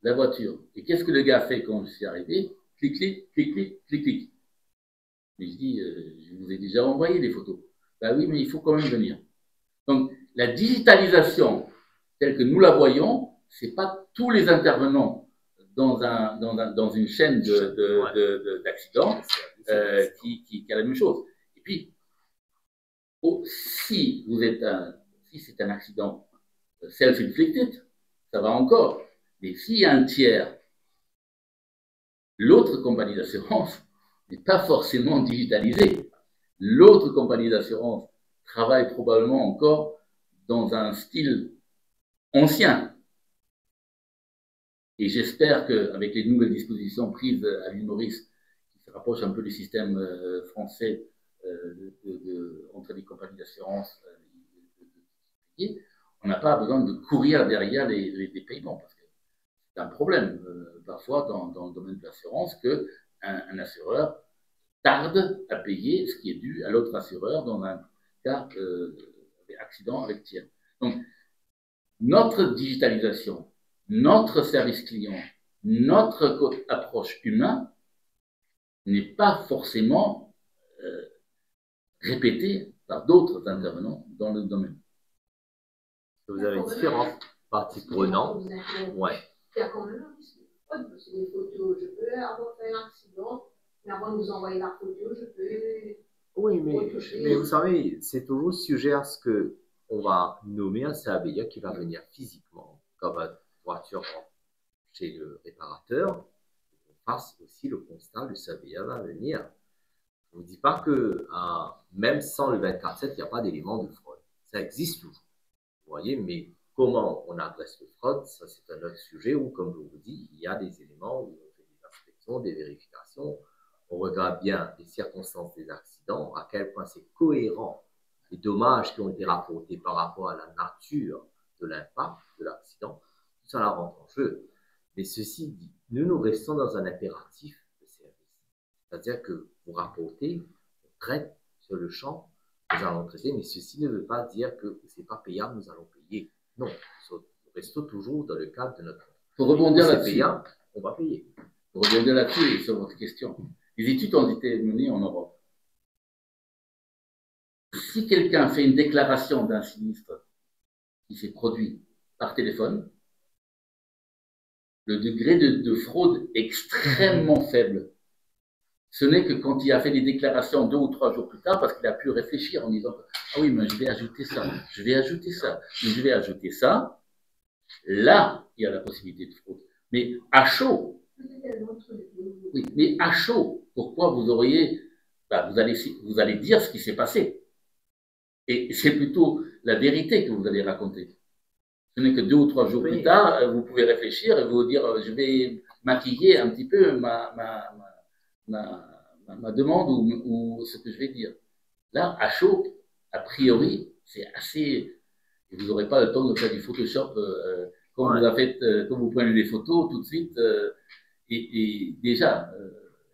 la voiture. Et qu'est-ce que le gars fait quand je suis arrivé? Clic, clic, clic, clic, clic, clic. Mais je dis, je vous ai déjà envoyé des photos. Ben oui, mais il faut quand même venir. Donc, la digitalisation, telle que nous la voyons, c'est pas tous les intervenants dans une chaîne d'accidents qui a la même chose. Et puis, si c'est un accident self-inflicted, ça va encore. Mais s'il y a un tiers, l'autre compagnie d'assurance n'est pas forcément digitalisée. L'autre compagnie d'assurance travaille probablement encore dans un style ancien. Et j'espère qu'avec les nouvelles dispositions prises à l'île Maurice, qui se rapprochent un peu du système français entre les compagnies d'assurance, on n'a pas besoin de courir derrière les paiements. Parce que c'est un problème, parfois, dans le domaine de l'assurance, qu'un assureur tarde à payer ce qui est dû à l'autre assureur dans un cas d'accident avec tiers. Donc, notre digitalisation, notre service client, notre approche humaine n'est pas forcément répétée par d'autres intervenants dans le domaine. Vous avez différentes parties prenantes. Ouais. Il y a quand même un risque de fraude, parce que les photos, je peux avoir fait un accident, mais avant de nous envoyer la photo, je peux. Oui, mais vous savez, c'est toujours sujet à ce qu'on va nommer un surveillant qui va venir physiquement, comme votre voiture chez le réparateur. On fasse aussi le constat, le surveillant va venir. Je ne vous dis pas que même sans le 24/7, il n'y a pas d'élément de fraude. Ça existe toujours. Vous voyez, mais comment on adresse le fraude, ça c'est un autre sujet où, comme je vous dis, il y a des éléments où on fait des inspections, des vérifications, on regarde bien les circonstances des accidents, à quel point c'est cohérent, les dommages qui ont été rapportés par rapport à la nature de l'impact de l'accident, tout ça la rentre en jeu. Mais ceci dit, nous restons dans un impératif de service. C'est-à-dire que vous rapportez, on traite sur le champ, nous allons traiter, mais ceci ne veut pas dire que ce n'est pas payable, nous allons payer. Non, nous restons toujours dans le cadre de notre... Pour rebondir là-dessus, payable, on va payer. Pour rebondir là-dessus et sur votre question, les études ont été menées en Europe. si quelqu'un fait une déclaration d'un sinistre qui s'est produit par téléphone, le degré de fraude est extrêmement faible. Ce n'est que quand il a fait des déclarations 2 ou 3 jours plus tard, parce qu'il a pu réfléchir en disant « Ah oui, mais je vais ajouter ça, je vais ajouter ça, je vais ajouter ça », là, il y a la possibilité de fraude. Mais à chaud, oui, mais à chaud, pourquoi vous auriez, vous allez dire ce qui s'est passé. Et c'est plutôt la vérité que vous allez raconter. Ce n'est que 2 ou 3 jours plus tard, vous pouvez réfléchir et vous dire, je vais maquiller un petit peu ma demande ou ce que je vais dire. Là, à chaud, a priori, c'est assez, et vous n'aurez pas le temps de faire du Photoshop quand quand vous prenez des photos tout de suite. Et déjà,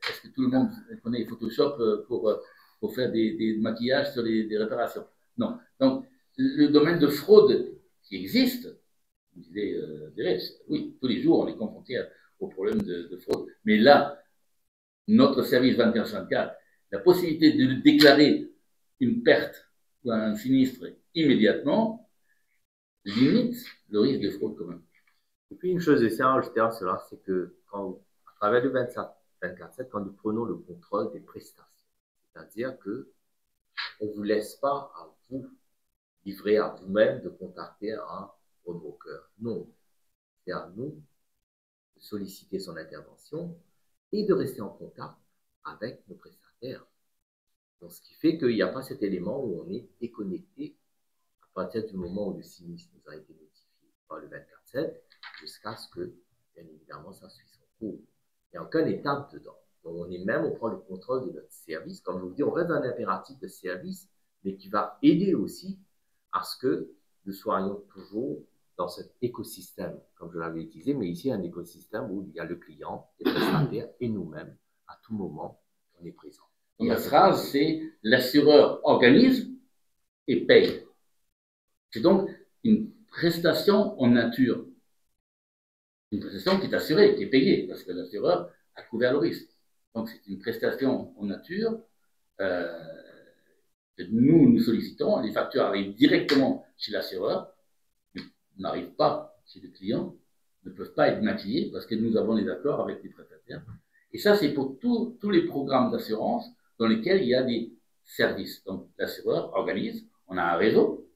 est-ce que tout le monde connaît Photoshop pour faire des maquillages sur des réparations? Non. Donc, le domaine de fraude qui existe, vous disait oui, tous les jours, on est confronté au problème de fraude. Mais là, notre service 24/24, la possibilité de déclarer une perte ou un sinistre immédiatement limite le risque de fraude quand même. Et puis, une chose aussi à rajouter à cela, c'est que à travers le 24/7, quand nous prenons le contrôle des prestations, c'est-à-dire que on ne vous laisse pas à vous livrer à vous-même de contacter un broker. Non. C'est à nous de solliciter son intervention et de rester en contact avec nos prestataires. Donc, ce qui fait qu'il n'y a pas cet élément où on est déconnecté à partir du moment où le sinistre nous a été notifié par le 24/7 jusqu'à ce que, bien évidemment, ça suit son cours. Il n'y a aucune étape dedans. Donc, on prend le contrôle de notre service. Comme je vous dis, on reste dans un impératif de service, mais qui va aider aussi à ce que nous soyons toujours dans cet écosystème, comme je l'avais utilisé, mais ici un écosystème où il y a le client, les prestataires et nous-mêmes, à tout moment, on est présent. Donc la phrase, c'est l'assureur organise et paye. C'est donc une prestation en nature. Une prestation qui est assurée, qui est payée, parce que l'assureur a couvert le risque. Donc c'est une prestation en nature. Nous sollicitons, les factures arrivent directement chez l'assureur, mais n'arrivent pas chez le client, ne peuvent pas être maquillées parce que nous avons des accords avec les prestataires. Et ça, c'est pour tous les programmes d'assurance dans lesquels il y a des services. Donc l'assureur organise, on a un réseau,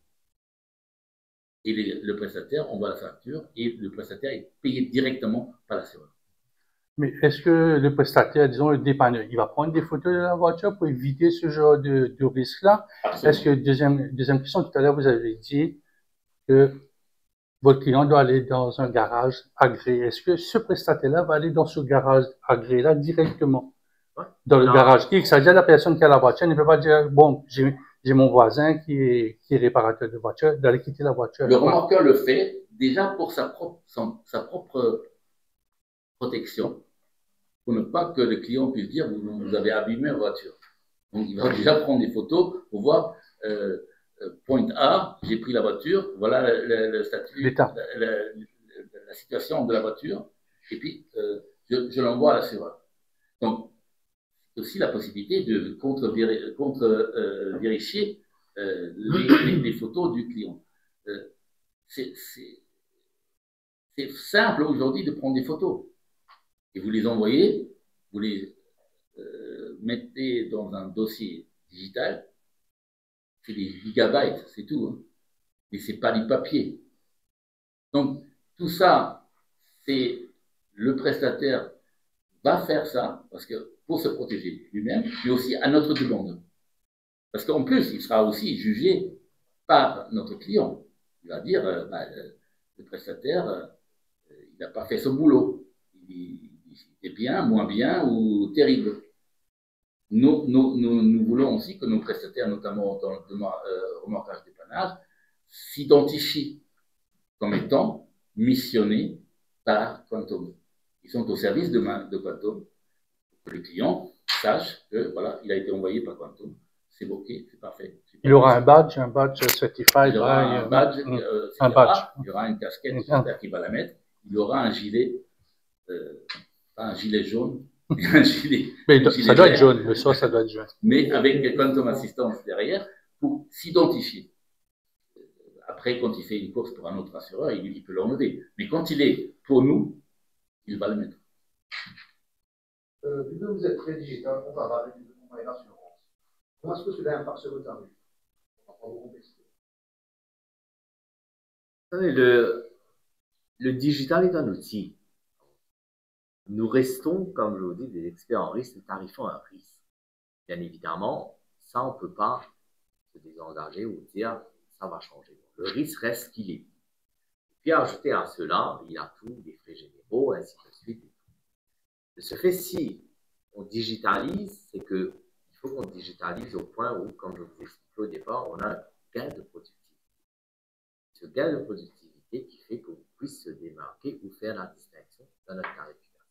et le prestataire envoie la facture, et le prestataire est payé directement par l'assureur. Mais est-ce que le prestataire, disons le dépanneur, il va prendre des photos de la voiture pour éviter ce genre de risque-là? Est-ce que, deuxième question, tout à l'heure, vous avez dit que votre client doit aller dans un garage agréé. Est-ce que ce prestataire-là va aller dans ce garage agréé-là directement? Dans le garage X, c'est-à-dire la personne qui a la voiture ne peut pas dire, bon, j'ai mon voisin qui est réparateur de voiture, d'aller quitter la voiture. Le remorqueur le fait déjà pour sa propre protection, pour ne pas que le client puisse dire vous avez abîmé la voiture. Donc il va déjà prendre des photos pour voir point A, j'ai pris la voiture, voilà le statut, la situation de la voiture, et puis je l'envoie à l'assureur. Donc aussi la possibilité de contre-vérifier les photos du client. C'est simple aujourd'hui de prendre des photos. Et vous les envoyez, vous les mettez dans un dossier digital, c'est des gigabytes, c'est tout. Hein. Mais c'est pas du papier. Donc, tout ça, c'est le prestataire va faire ça, parce que pour se protéger lui-même, mais aussi à notre demande. Parce qu'en plus, il sera aussi jugé par notre client. Il va dire, le prestataire, il n'a pas fait son boulot. Il est bien, moins bien ou terrible. Nous voulons aussi que nos prestataires, notamment dans le remorquage dépannage, s'identifient comme étant missionnés par Quantum. Ils sont au service de Quantum. Que le client sache que voilà, il a été envoyé par Quantum. C'est OK, c'est parfait. Il aura un badge certified. Il aura un badge. Il y aura une casquette qui va la mettre. Il aura un gilet, pas un gilet jaune, mais un gilet. Mais ça doit être jaune, le soir, ça doit être jaune. Mais avec Quantum Assistance derrière, pour s'identifier. Après, quand il fait une course pour un autre assureur, il peut l'enlever. Mais quand il est pour nous, il va le mettre. Vu que vous êtes très digital, on va parler de compagnie d'assurance. Comment est-ce que cela impacte sur votre tarif? On va pas vous contester. Le digital est un outil. Nous restons, comme je vous dis, des experts en risque, nous tarifons un risque. Bien évidemment, ça, on ne peut pas se désengager ou dire ça va changer. Le risque reste ce qu'il est. Et puis, ajouter à cela, il y a tout, des frais généraux, ainsi de suite. De ce fait, si on digitalise, c'est que il faut qu'on digitalise au point où, comme je vous expliquais au départ, on a un gain de productivité. Ce gain de productivité qui fait qu'on puisse se démarquer ou faire la distinction dans notre tarification.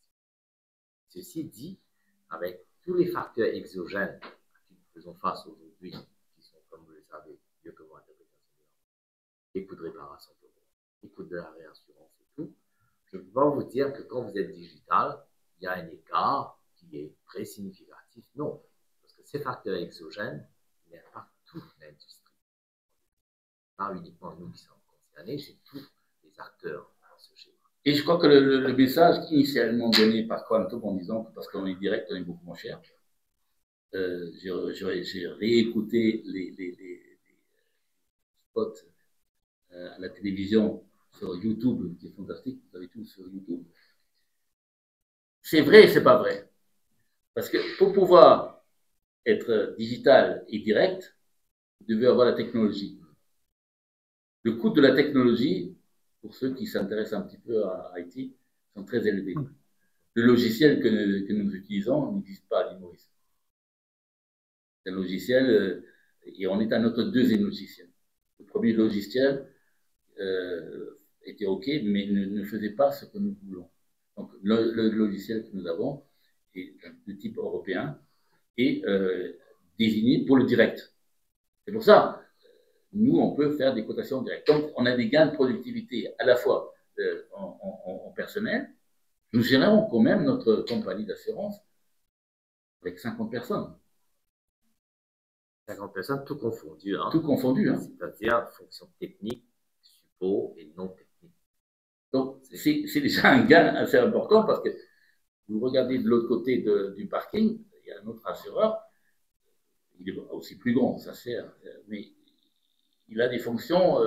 Ceci dit, avec tous les facteurs exogènes à qui nous faisons face aujourd'hui, qui sont, comme vous le savez, mieux que moi, les coûts de réparation, les coûts de la réassurance et tout, je ne peux pas vous dire que quand vous êtes digital, il y a un écart qui est très significatif. Non, parce que ces facteurs exogènes n'impactent toute l'industrie. Pas uniquement nous qui sommes concernés, c'est tous les acteurs dans ce schéma. Et je crois que le message initialement donné par Quantum en disant que parce qu'on est direct, on est beaucoup moins cher, j'ai réécouté les spots à la télévision sur YouTube, qui est fantastique, vous avez tout sur YouTube. C'est vrai et c'est pas vrai. Parce que pour pouvoir être digital et direct, vous devez avoir la technologie. Le coût de la technologie, pour ceux qui s'intéressent un petit peu à IT, sont très élevés. Le logiciel que nous utilisons n'existe pas à l'île Maurice. C'est un logiciel, et on est à notre deuxième logiciel. Le premier logiciel était OK, mais ne faisait pas ce que nous voulons. Donc, le logiciel que nous avons est de type européen et désigné pour le direct. C'est pour ça, nous, on peut faire des cotations directes. Donc, on a des gains de productivité à la fois en personnel. Nous gérons quand même notre compagnie d'assurance avec 50 personnes. 50 personnes, tout confondu. Hein. Tout confondu. Hein. C'est-à-dire fonction technique, support et non technique. Donc, c'est déjà un gain assez important parce que vous regardez de l'autre côté du parking, il y a un autre assureur, il est aussi plus grand, ça sert, mais il a des fonctions,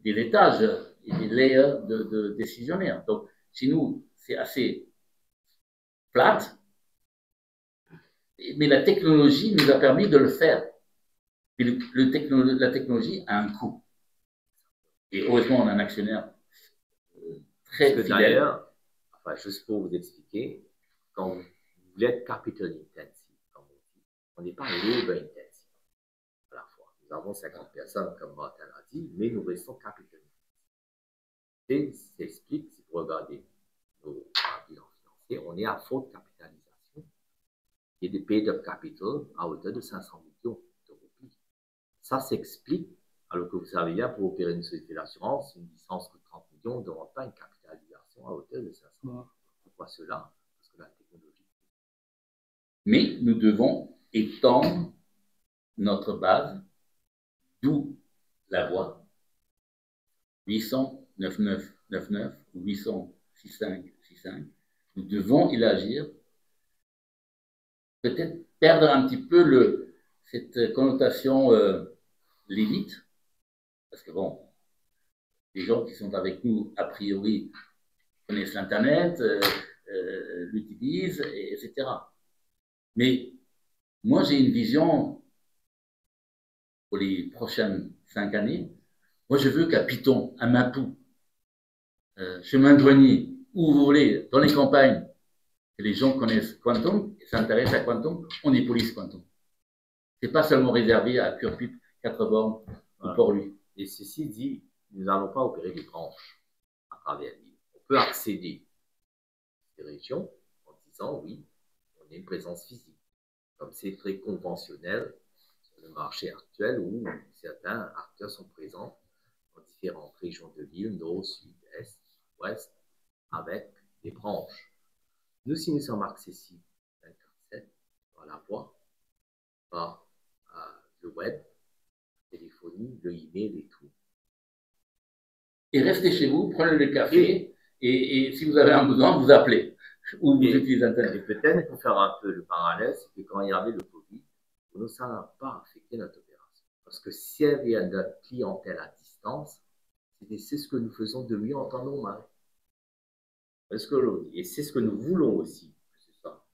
des étages et des layers de décisionnaires. Donc, chez nous, c'est assez flat, mais la technologie nous a permis de le faire. Et la technologie a un coût. Et heureusement, on a un actionnaire très fidèle. D'ailleurs, enfin, juste pour vous expliquer, quand vous voulez être capital intensive, comme on dit, on n'est pas labor intensive à la fois. Nous avons 50 personnes, comme Martin l'a dit, mais nous restons capital intensive. Et ça s'explique, si vous regardez nos bilans financiers, on est à forte capitalisation et des paid-up capital à hauteur de 500 millions de roupies. Ça s'explique, alors que vous savez bien, pour opérer une société d'assurance, une licence coûte 30 millions, on ne demande pas une capitalisation à hauteur de 500 millions. Pourquoi cela? Parce que la technologie. Mais nous devons étendre notre base, d'où la voie 800 99 99 ou 800 65 65. Nous devons élargir, peut-être perdre un petit peu cette connotation l'élite, parce que bon, les gens qui sont avec nous, a priori, connaissent l'Internet, l'utilisent, etc. Mais moi, j'ai une vision pour les prochaines 5 années. Moi, je veux qu'à Piton, à Mapou, chemin de douanier, où vous voulez, dans les campagnes, que les gens connaissent Quantum, s'intéressent à Quantum, on est police Quantum. C'est pas seulement réservé à Purpip, 4 bornes ou Port-Louis. Et ceci dit, nous n'allons pas opérer des branches à travers l'île. On peut accéder à des régions en disant oui, on a une présence physique. Comme c'est très conventionnel sur le marché actuel où certains acteurs sont présents dans différentes régions de l'île, nord, sud, est, ouest, avec des branches. Nous, si nous sommes accessibles 24/7 par la voie, par web, téléphonie, le email et tout. Et restez chez vous, prenez le café, et si vous avez un besoin, vous appelez, ou vous utilisez Internet. Et peut-être pour faire un peu le parallèle, c'est que quand il y avait le Covid, nous, ça n'a pas affecté notre opération. Parce que s'il y avait notre clientèle à distance, c'est ce que nous faisons de mieux en temps normal. Et c'est ce que nous voulons aussi, que ce soit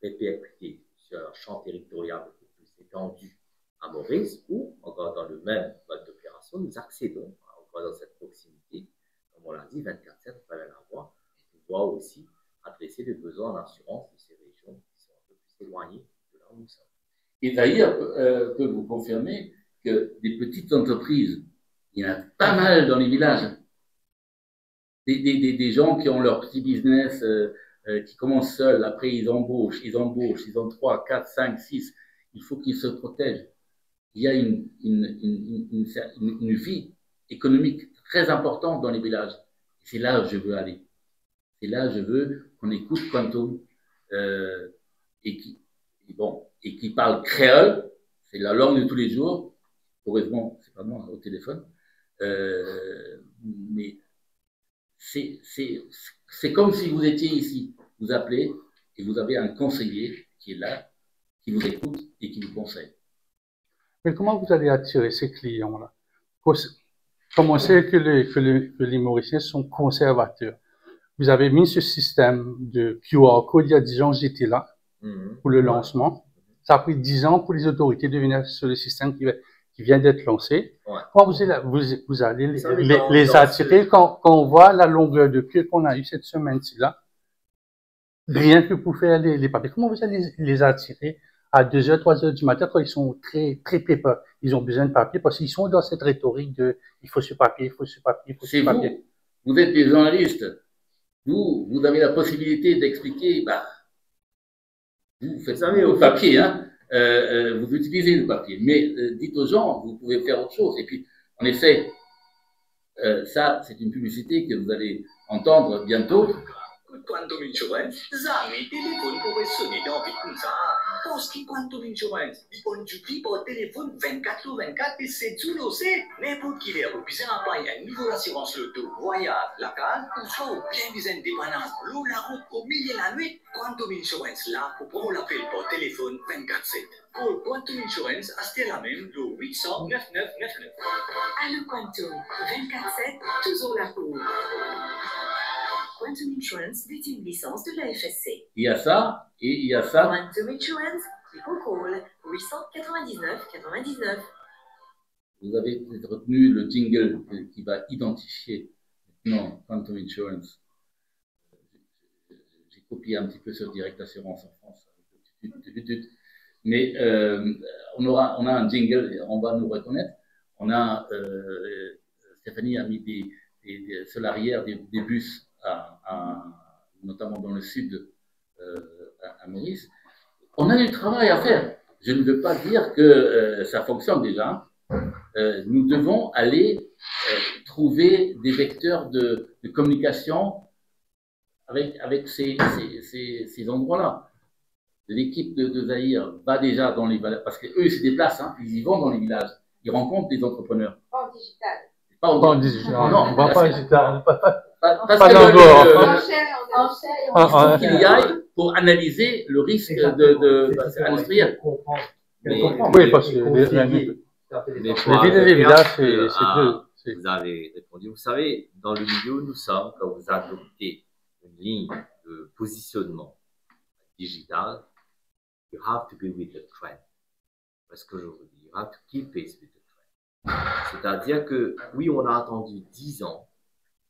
répercuté sur un champ territorial beaucoup plus étendu à Maurice, ou encore dans le même mode d'opération, nous accédons encore dans cette proximité, comme on l'a dit, 24/7, on fallait l'avoir, pour pouvoir aussi adresser les besoins en assurance de ces régions qui sont un peu plus éloignées de là où nous sommes. Et d'ailleurs, peut vous confirmer que des petites entreprises, il y en a pas mal dans les villages. Des gens qui ont leur petit business, qui commencent seuls, après ils embauchent, ils ont 3, 4, 5, 6. Il faut qu'ils se protègent. Il y a une vie économique très importante dans les villages. C'est là où je veux aller. C'est là où je veux qu'on écoute Quantum et qui parle créole. C'est la langue de tous les jours. Heureusement, c'est pas moi au téléphone. Mais c'est comme si vous étiez ici. Vous appelez et vous avez un conseiller qui est là, qui vous écoute et qui vous conseille. Mais comment vous allez attirer ces clients-là? Comme on sait que les Mauriciens sont conservateurs, vous avez mis ce système de QR code il y a 10 ans, j'étais là pour le lancement. Ça a pris 10 ans pour les autorités de venir sur le système qui vient d'être lancé. Ouais. Comment vous allez les attirer quand on voit la longueur de queue qu'on a eue cette semaine-ci là? Rien que pour faire les papiers. Comment vous allez les attirer à 2h, 3h du matin quand ils sont très, très pépins? Ils ont besoin de papier parce qu'ils sont dans cette rhétorique de il faut ce papier, il faut ce papier, il faut ce papier. Vous êtes des journalistes. Vous avez la possibilité d'expliquer, vous faites ça au papier, hein. Vous utilisez le papier, mais dites aux gens, vous pouvez faire autre chose. Et puis, en effet, ça, c'est une publicité que vous allez entendre bientôt. Quantum Insurance, zami téléphone pourrait sonner dans vite comme ça. Parce que Quantum Insurance, ils font du prix par téléphone 24/24 et c'est tout l'osé. N'importe qui est besoin d'appareil un niveau d'assurance loto, voyage, la case, ou soit au bien besoin de dépendance, l'eau, la route, au milieu de la nuit. Quantum Insurance là, pour prendre l'appel par téléphone 24/7. Pour Quantum Insurance, achetez la même, le 800 9999. Allo Quantum, 24/7, toujours là pour. Quantum Insurance détient une licence de la FSC. Il y a ça, et il y a ça. Quantum Insurance, people call 899 99. Vous avez peut-être retenu le jingle qui va identifier maintenant Quantum Insurance. J'ai copié un petit peu sur Direct Assurance en France. Mais on a un jingle, et on va nous reconnaître. Stéphanie a mis des sur l'arrière des bus, notamment dans le sud à Maurice. On a du travail à faire. Je ne veux pas dire que ça fonctionne déjà. Nous devons aller trouver des vecteurs de communication avec ces endroits-là. L'équipe de Zahir va déjà dans les villages, parce qu'eux ils se déplacent, hein, ils y vont dans les villages, ils rencontrent des entrepreneurs. Pas en digital. Pas en digital. Non, on va pas digital. Parce Pas que d'abord. il faut qu'il y aille pour analyser le risque industriel. Oui, parce que les villes et les villages, c'est vous avez répondu. Vous savez, dans le milieu où nous sommes, quand vous adoptez une ligne de positionnement digital, you have to be with the trend. Parce que je vous dis, you have to keep pace with the trend. C'est-à-dire que, oui, on a attendu 10 ans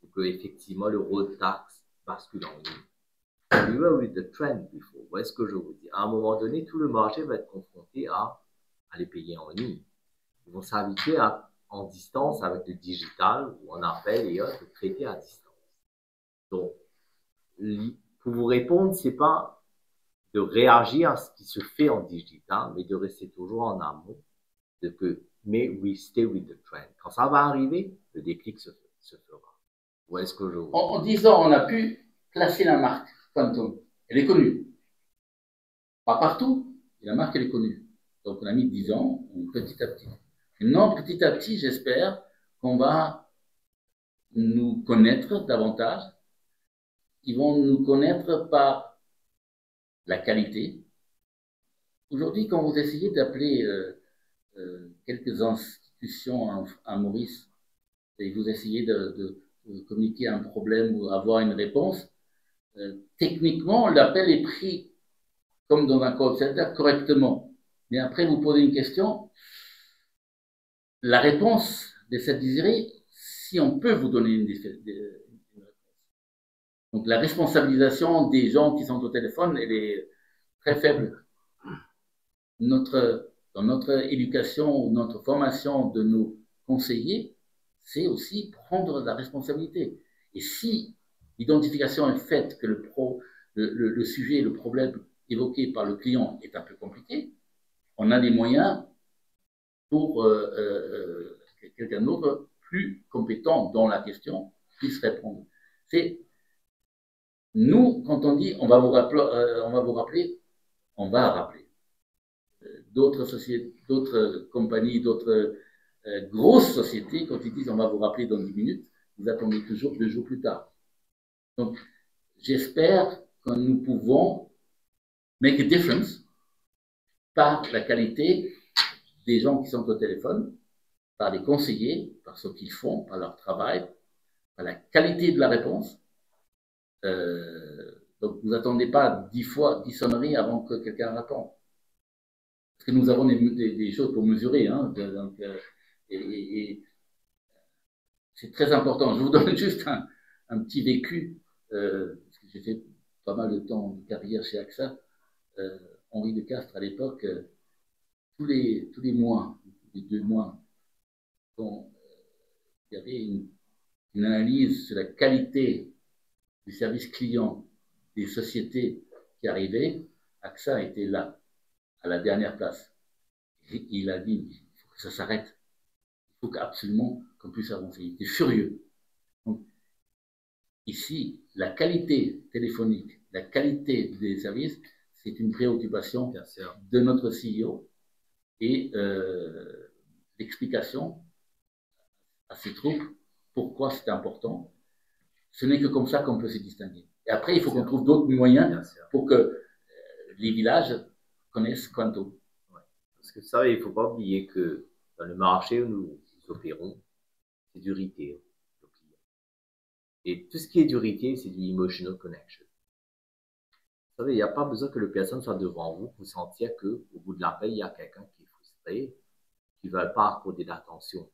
pour que, effectivement, le road tax bascule en ligne. We were with the trend before. Vous voyez ce que je vous dis? À un moment donné, tout le marché va être confronté à les payer en ligne. Ils vont s'habituer en distance avec le digital ou en appel et autres, traiter à distance. Donc, pour vous répondre, c'est pas de réagir à ce qui se fait en digital, mais de rester toujours en amont, mais we stay with the trend. Quand ça va arriver, le déclic se fera. Vous voyez ce que je veux dire? En 10 ans, on a pu placer la marque Quantum. Elle est connue. Pas partout, mais la marque, elle est connue. Donc, on a mis 10 ans, petit à petit. Maintenant, petit à petit, j'espère qu'on va nous connaître davantage. Ils vont nous connaître par la qualité. Aujourd'hui, quand vous essayez d'appeler quelques institutions à Maurice et vous essayez de communiquer un problème ou avoir une réponse, techniquement, l'appel est pris comme dans un call center correctement. Mais après, vous posez une question, la réponse de cette désirée, si on peut vous donner une réponse. Donc, la responsabilisation des gens qui sont au téléphone, elle est très faible. Dans notre éducation ou notre formation de nos conseillers, c'est aussi prendre la responsabilité. Et si l'identification est faite que le sujet, le problème évoqué par le client est un peu compliqué, on a des moyens pour quelqu'un d'autre plus compétent dans la question puisse répondre. C'est nous, quand on dit on va vous rappeler, on va rappeler. D'autres sociétés, d'autres compagnies, d'autres grosses sociétés, quand ils disent on va vous rappeler dans 10 minutes, vous attendez toujours 2 jours plus tard. Donc, j'espère que nous pouvons make a difference par la qualité des gens qui sont au téléphone, par les conseillers, par ce qu'ils font, par leur travail, par la qualité de la réponse. Donc, vous n'attendez pas 10 sonneries avant que quelqu'un réponde. Parce que nous avons des choses pour mesurer. Hein, donc, c'est très important. Je vous donne juste un petit vécu, parce que j'ai fait pas mal de temps de carrière chez AXA. Henri de Castres, à l'époque, tous les mois, les 2 mois, il y avait une analyse sur la qualité du service client des sociétés qui arrivaient. AXA était là, à la dernière place. Et il a dit, il faut que ça s'arrête. Il faut absolument qu'on puisse avancer. Il était furieux. Donc, ici, la qualité téléphonique, la qualité des services, c'est une préoccupation de notre CEO. Et l'explication à ses troupes pourquoi c'est important. Ce n'est que comme ça qu'on peut se distinguer. Et après, il faut qu'on trouve d'autres moyens pour que les villages connaissent Quanto. Ouais. Parce que vous savez, il ne faut pas oublier que dans le marché où nous opérons, c'est du retail. Et tout ce qui est du retail, c'est du emotional connection. Vous savez, il n'y a pas besoin que le personne soit devant vous pour sentir qu'au bout de l'appel, il y a quelqu'un qui est frustré, qui ne veut pas accorder d'attention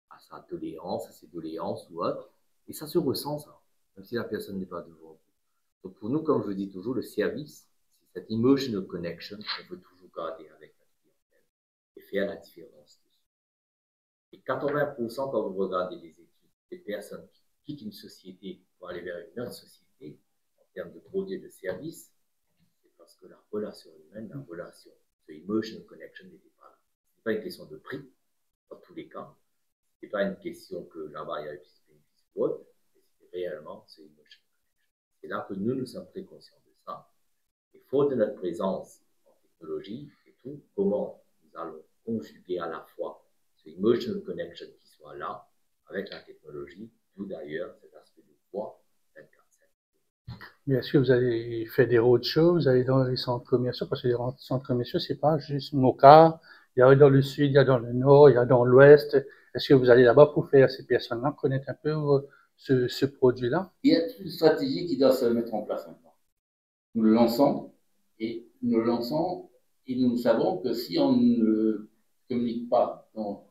à sa doléance, à ses doléances ou autre. Et ça se ressent, ça, même si la personne n'est pas devant vous. Donc pour nous, comme je dis toujours, le service, c'est cette emotional connection qu'on veut toujours garder avec la clientèle et faire la différence. Et 80%, quand vous regardez les études, des personnes qui quittent une société pour aller vers une autre société, en termes de produits et de services, c'est parce que la relation humaine, la relation, ce emotional connection n'était pas là. Ce n'est pas une question de prix, dans tous les cas. Ce n'est pas une question que là-bas, il y a eu bénéfice ou autre, mais c'était réellement ce emotional connection. C'est là que nous sommes très conscients de ça. Et faute de notre présence en technologie et tout, comment nous allons conjuguer à la fois ce emotional connection qui soit là avec la technologie, d'où d'ailleurs cet aspect de voix 24/7. Mais est-ce que vous allez faire des roadshows, vous allez dans les centres commerciaux? Parce que les centres commerciaux, c'est pas juste Moka. Il y a dans le sud, il y a dans le nord, il y a dans l'ouest. Est-ce que vous allez là-bas pour faire ces personnes-là connaître un peu ce produit-là? Il y a une stratégie qui doit se mettre en place maintenant. Nous le lançons et nous savons que si on ne communique pas dans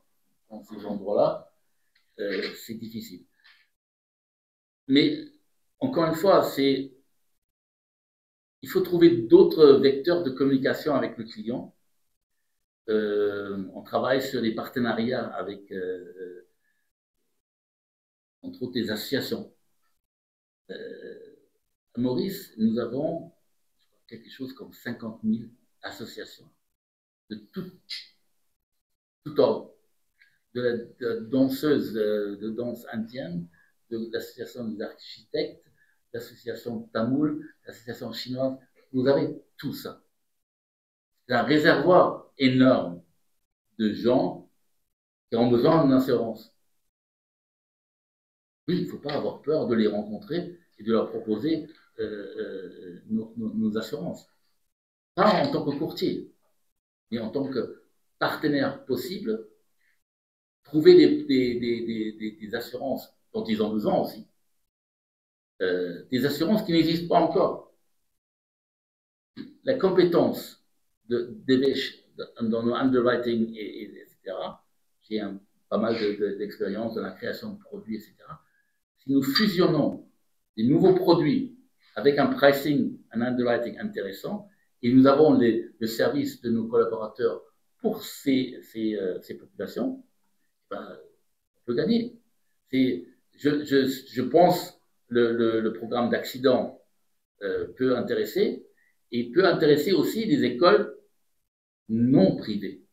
ces endroits-là, c'est difficile. Mais encore une fois, il faut trouver d'autres vecteurs de communication avec le client. On travaille sur des partenariats avec, entre autres, des associations. À Maurice, nous avons quelque chose comme 50 000 associations de tout ordre, de la danseuse de danse indienne, de l'association des architectes, l'association tamoul, l'association chinoise. Vous avez tout ça. c'est un réservoir énorme de gens qui ont besoin d'une assurance. Oui, il ne faut pas avoir peur de les rencontrer et de leur proposer nos assurances. Pas en tant que courtier, mais en tant que partenaire possible, trouver des assurances dont ils ont besoin aussi. Des assurances qui n'existent pas encore. La compétence de Devesh dans le underwriting, etc., j'ai pas mal d'expérience dans la création de produits, etc. Si nous fusionnons des nouveaux produits avec un pricing, un underwriting intéressant, et nous avons le service de nos collaborateurs pour ces populations, ben, on peut gagner. Je pense le programme d'accident peut intéresser, et peut intéresser aussi les écoles non privées.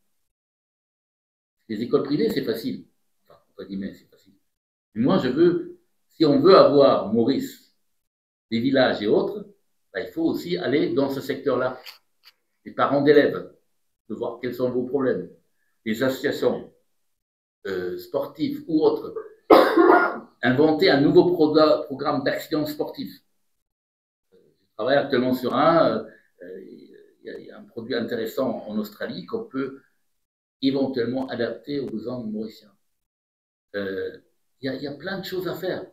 Les écoles privées, c'est facile. Enfin, entre guillemets, c'est facile. Mais moi, si on veut avoir Maurice, des villages et autres, ben, il faut aussi aller dans ce secteur-là. Les parents d'élèves, de voir quels sont vos problèmes. Les associations sportives ou autres. Inventer un nouveau programme d'accident sportif. Je travaille actuellement sur il y a un produit intéressant en Australie qu'on peut éventuellement adapter aux besoins mauriciens. Il y a plein de choses à faire,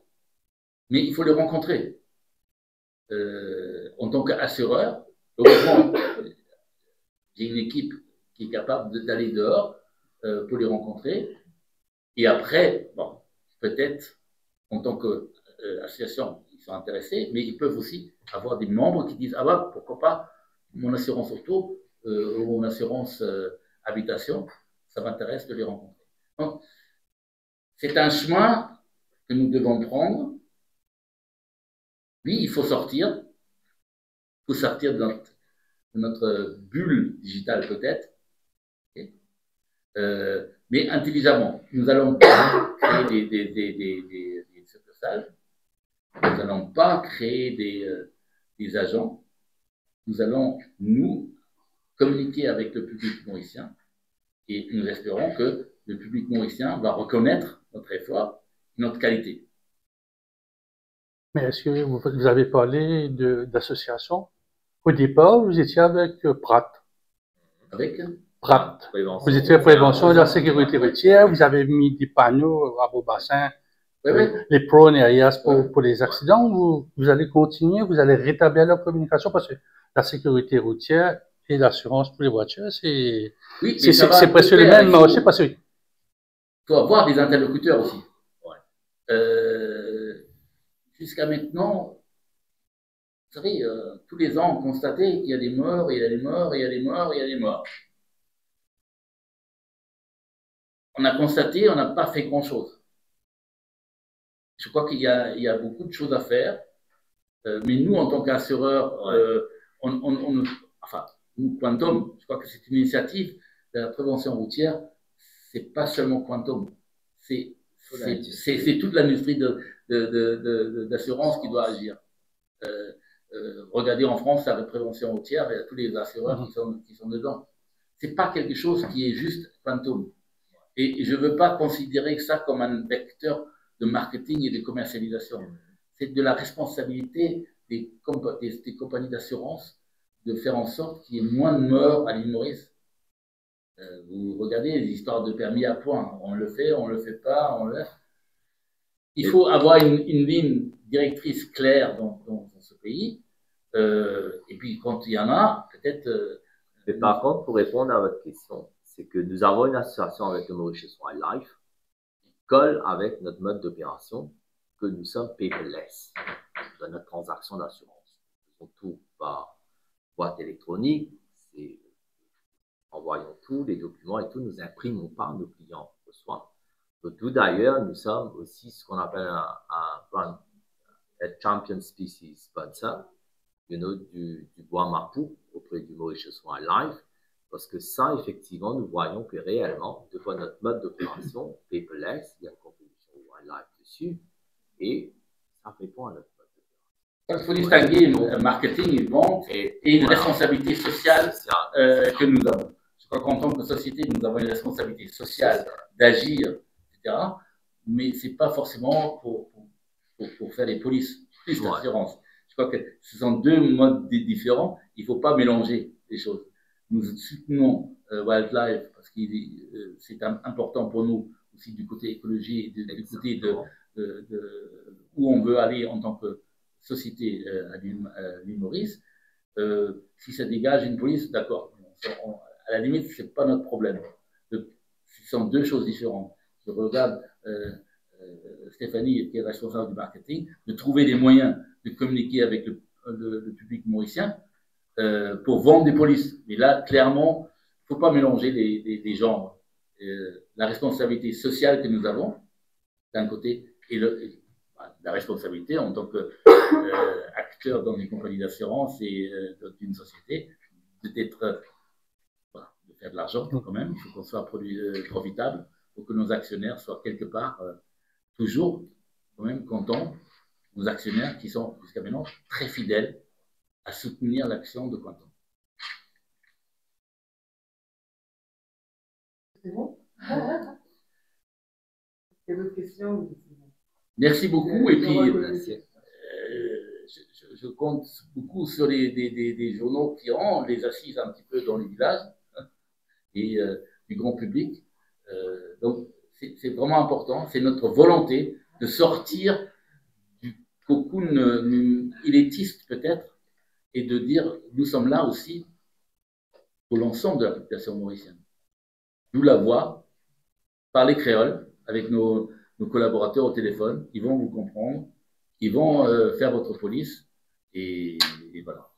mais il faut les rencontrer. En tant qu'assureur, heureusement, j'ai une équipe qui est capable d'aller dehors pour les rencontrer. Et après, bon, peut-être en tant qu'association, ils sont intéressés, mais ils peuvent aussi avoir des membres qui disent « Ah bah, pourquoi pas mon assurance auto ou mon assurance habitation, ça m'intéresse de les rencontrer. » Donc, c'est un chemin que nous devons prendre. Oui, il faut sortir. Il faut sortir de notre bulle digitale peut-être. Okay. Mais intelligemment. Nous allons pas créer des succursales. Nous n'allons pas créer des agents. Nous allons, nous, communiquer avec le public mauricien et nous espérons que le public mauricien va reconnaître notre effort, notre qualité. Mais est-ce que vous avez parlé d'association? Au départ, vous étiez avec Pratt. Avec Pratt. Vous étiez à prévention de la sécurité routière, vous avez mis des panneaux à vos bassins, les prone areas pour les accidents. Vous allez continuer, vous allez rétablir la communication parce que la sécurité routière et l'assurance pour les voitures, c'est presque le même marché parce que il faut avoir des interlocuteurs aussi. Jusqu'à maintenant, vous savez, tous les ans, on constatait qu'il y a des morts, il y a des morts, il y a des morts, il y a des morts. On a constaté, on n'a pas fait grand-chose. Je crois qu'il y a beaucoup de choses à faire, mais nous, en tant qu'assureurs, enfin, nous, Quantum, je crois que c'est une initiative de la prévention routière, c'est pas seulement Quantum, c'est toute l'industrie d'assurance qui doit agir. Regardez en France la prévention routière, il y a tous les assureurs qui sont dedans. C'est pas quelque chose qui est juste Quantum. Et je veux pas considérer ça comme un vecteur de marketing et de commercialisation. C'est de la responsabilité des compagnies d'assurance de faire en sorte qu'il y ait moins de morts à l'île Maurice. Vous regardez les histoires de permis à points. On le fait pas, on le fait. Il faut avoir une ligne directrice claire dans ce pays. Et puis, quand il y en a, peut-être... Mais par contre, pour répondre à votre question, c'est que nous avons une association avec le Mauritius Wildlife qui colle avec notre mode d'opération que nous sommes paperless dans notre transaction d'assurance. Nous faisons tout par boîte électronique, envoyons tous les documents et tout, nous imprimons pas, nos clients reçoivent. Tout d'ailleurs, nous sommes aussi ce qu'on appelle un champion species sponsor, du bois Mapou auprès du Mauritius Wildlife, parce que ça, effectivement, nous voyons que réellement, de fois notre mode d'opération, paperless, il y a une contribution Wildlife dessus, et ça répond à notre mode d'opération. Il faut distinguer marketing et vente et une responsabilité sociale que nous avons. Je crois qu'en tant que société, nous avons une responsabilité sociale d'agir, etc. Mais ce n'est pas forcément pour faire des polices, plus d'assurance. Je crois que ce sont deux modes différents. Il ne faut pas mélanger les choses. Nous soutenons Wildlife parce que c'est important pour nous aussi du côté écologie et du côté de où on veut aller en tant que société à l'île Maurice. Si ça dégage une police, d'accord. À la limite, ce n'est pas notre problème. Ce sont deux choses différentes. Je regarde Stéphanie, qui est responsable du marketing, de trouver des moyens de communiquer avec le public mauricien pour vendre des polices. Mais là, clairement, il ne faut pas mélanger les genres. La responsabilité sociale que nous avons, d'un côté, et la responsabilité en tant qu'acteur dans une compagnie d'assurance et d'une société, d'être de faire de l'argent quand même. Il faut qu'on soit profitable pour que nos actionnaires soient quelque part toujours quand même contents. Nos actionnaires qui sont jusqu'à maintenant très fidèles à soutenir l'action de Quantum. C'est bon? Il y a d'autres questions? Merci beaucoup. Et puis, je compte beaucoup sur des journaux qui ont les assises un petit peu dans les villages et du grand public. Donc, c'est vraiment important. C'est notre volonté de sortir du cocoon élitiste peut-être et de dire nous sommes là aussi pour l'ensemble de la population mauricienne. Nous la voix, parlez créole avec nos collaborateurs au téléphone, ils vont vous comprendre, ils vont faire votre police et voilà.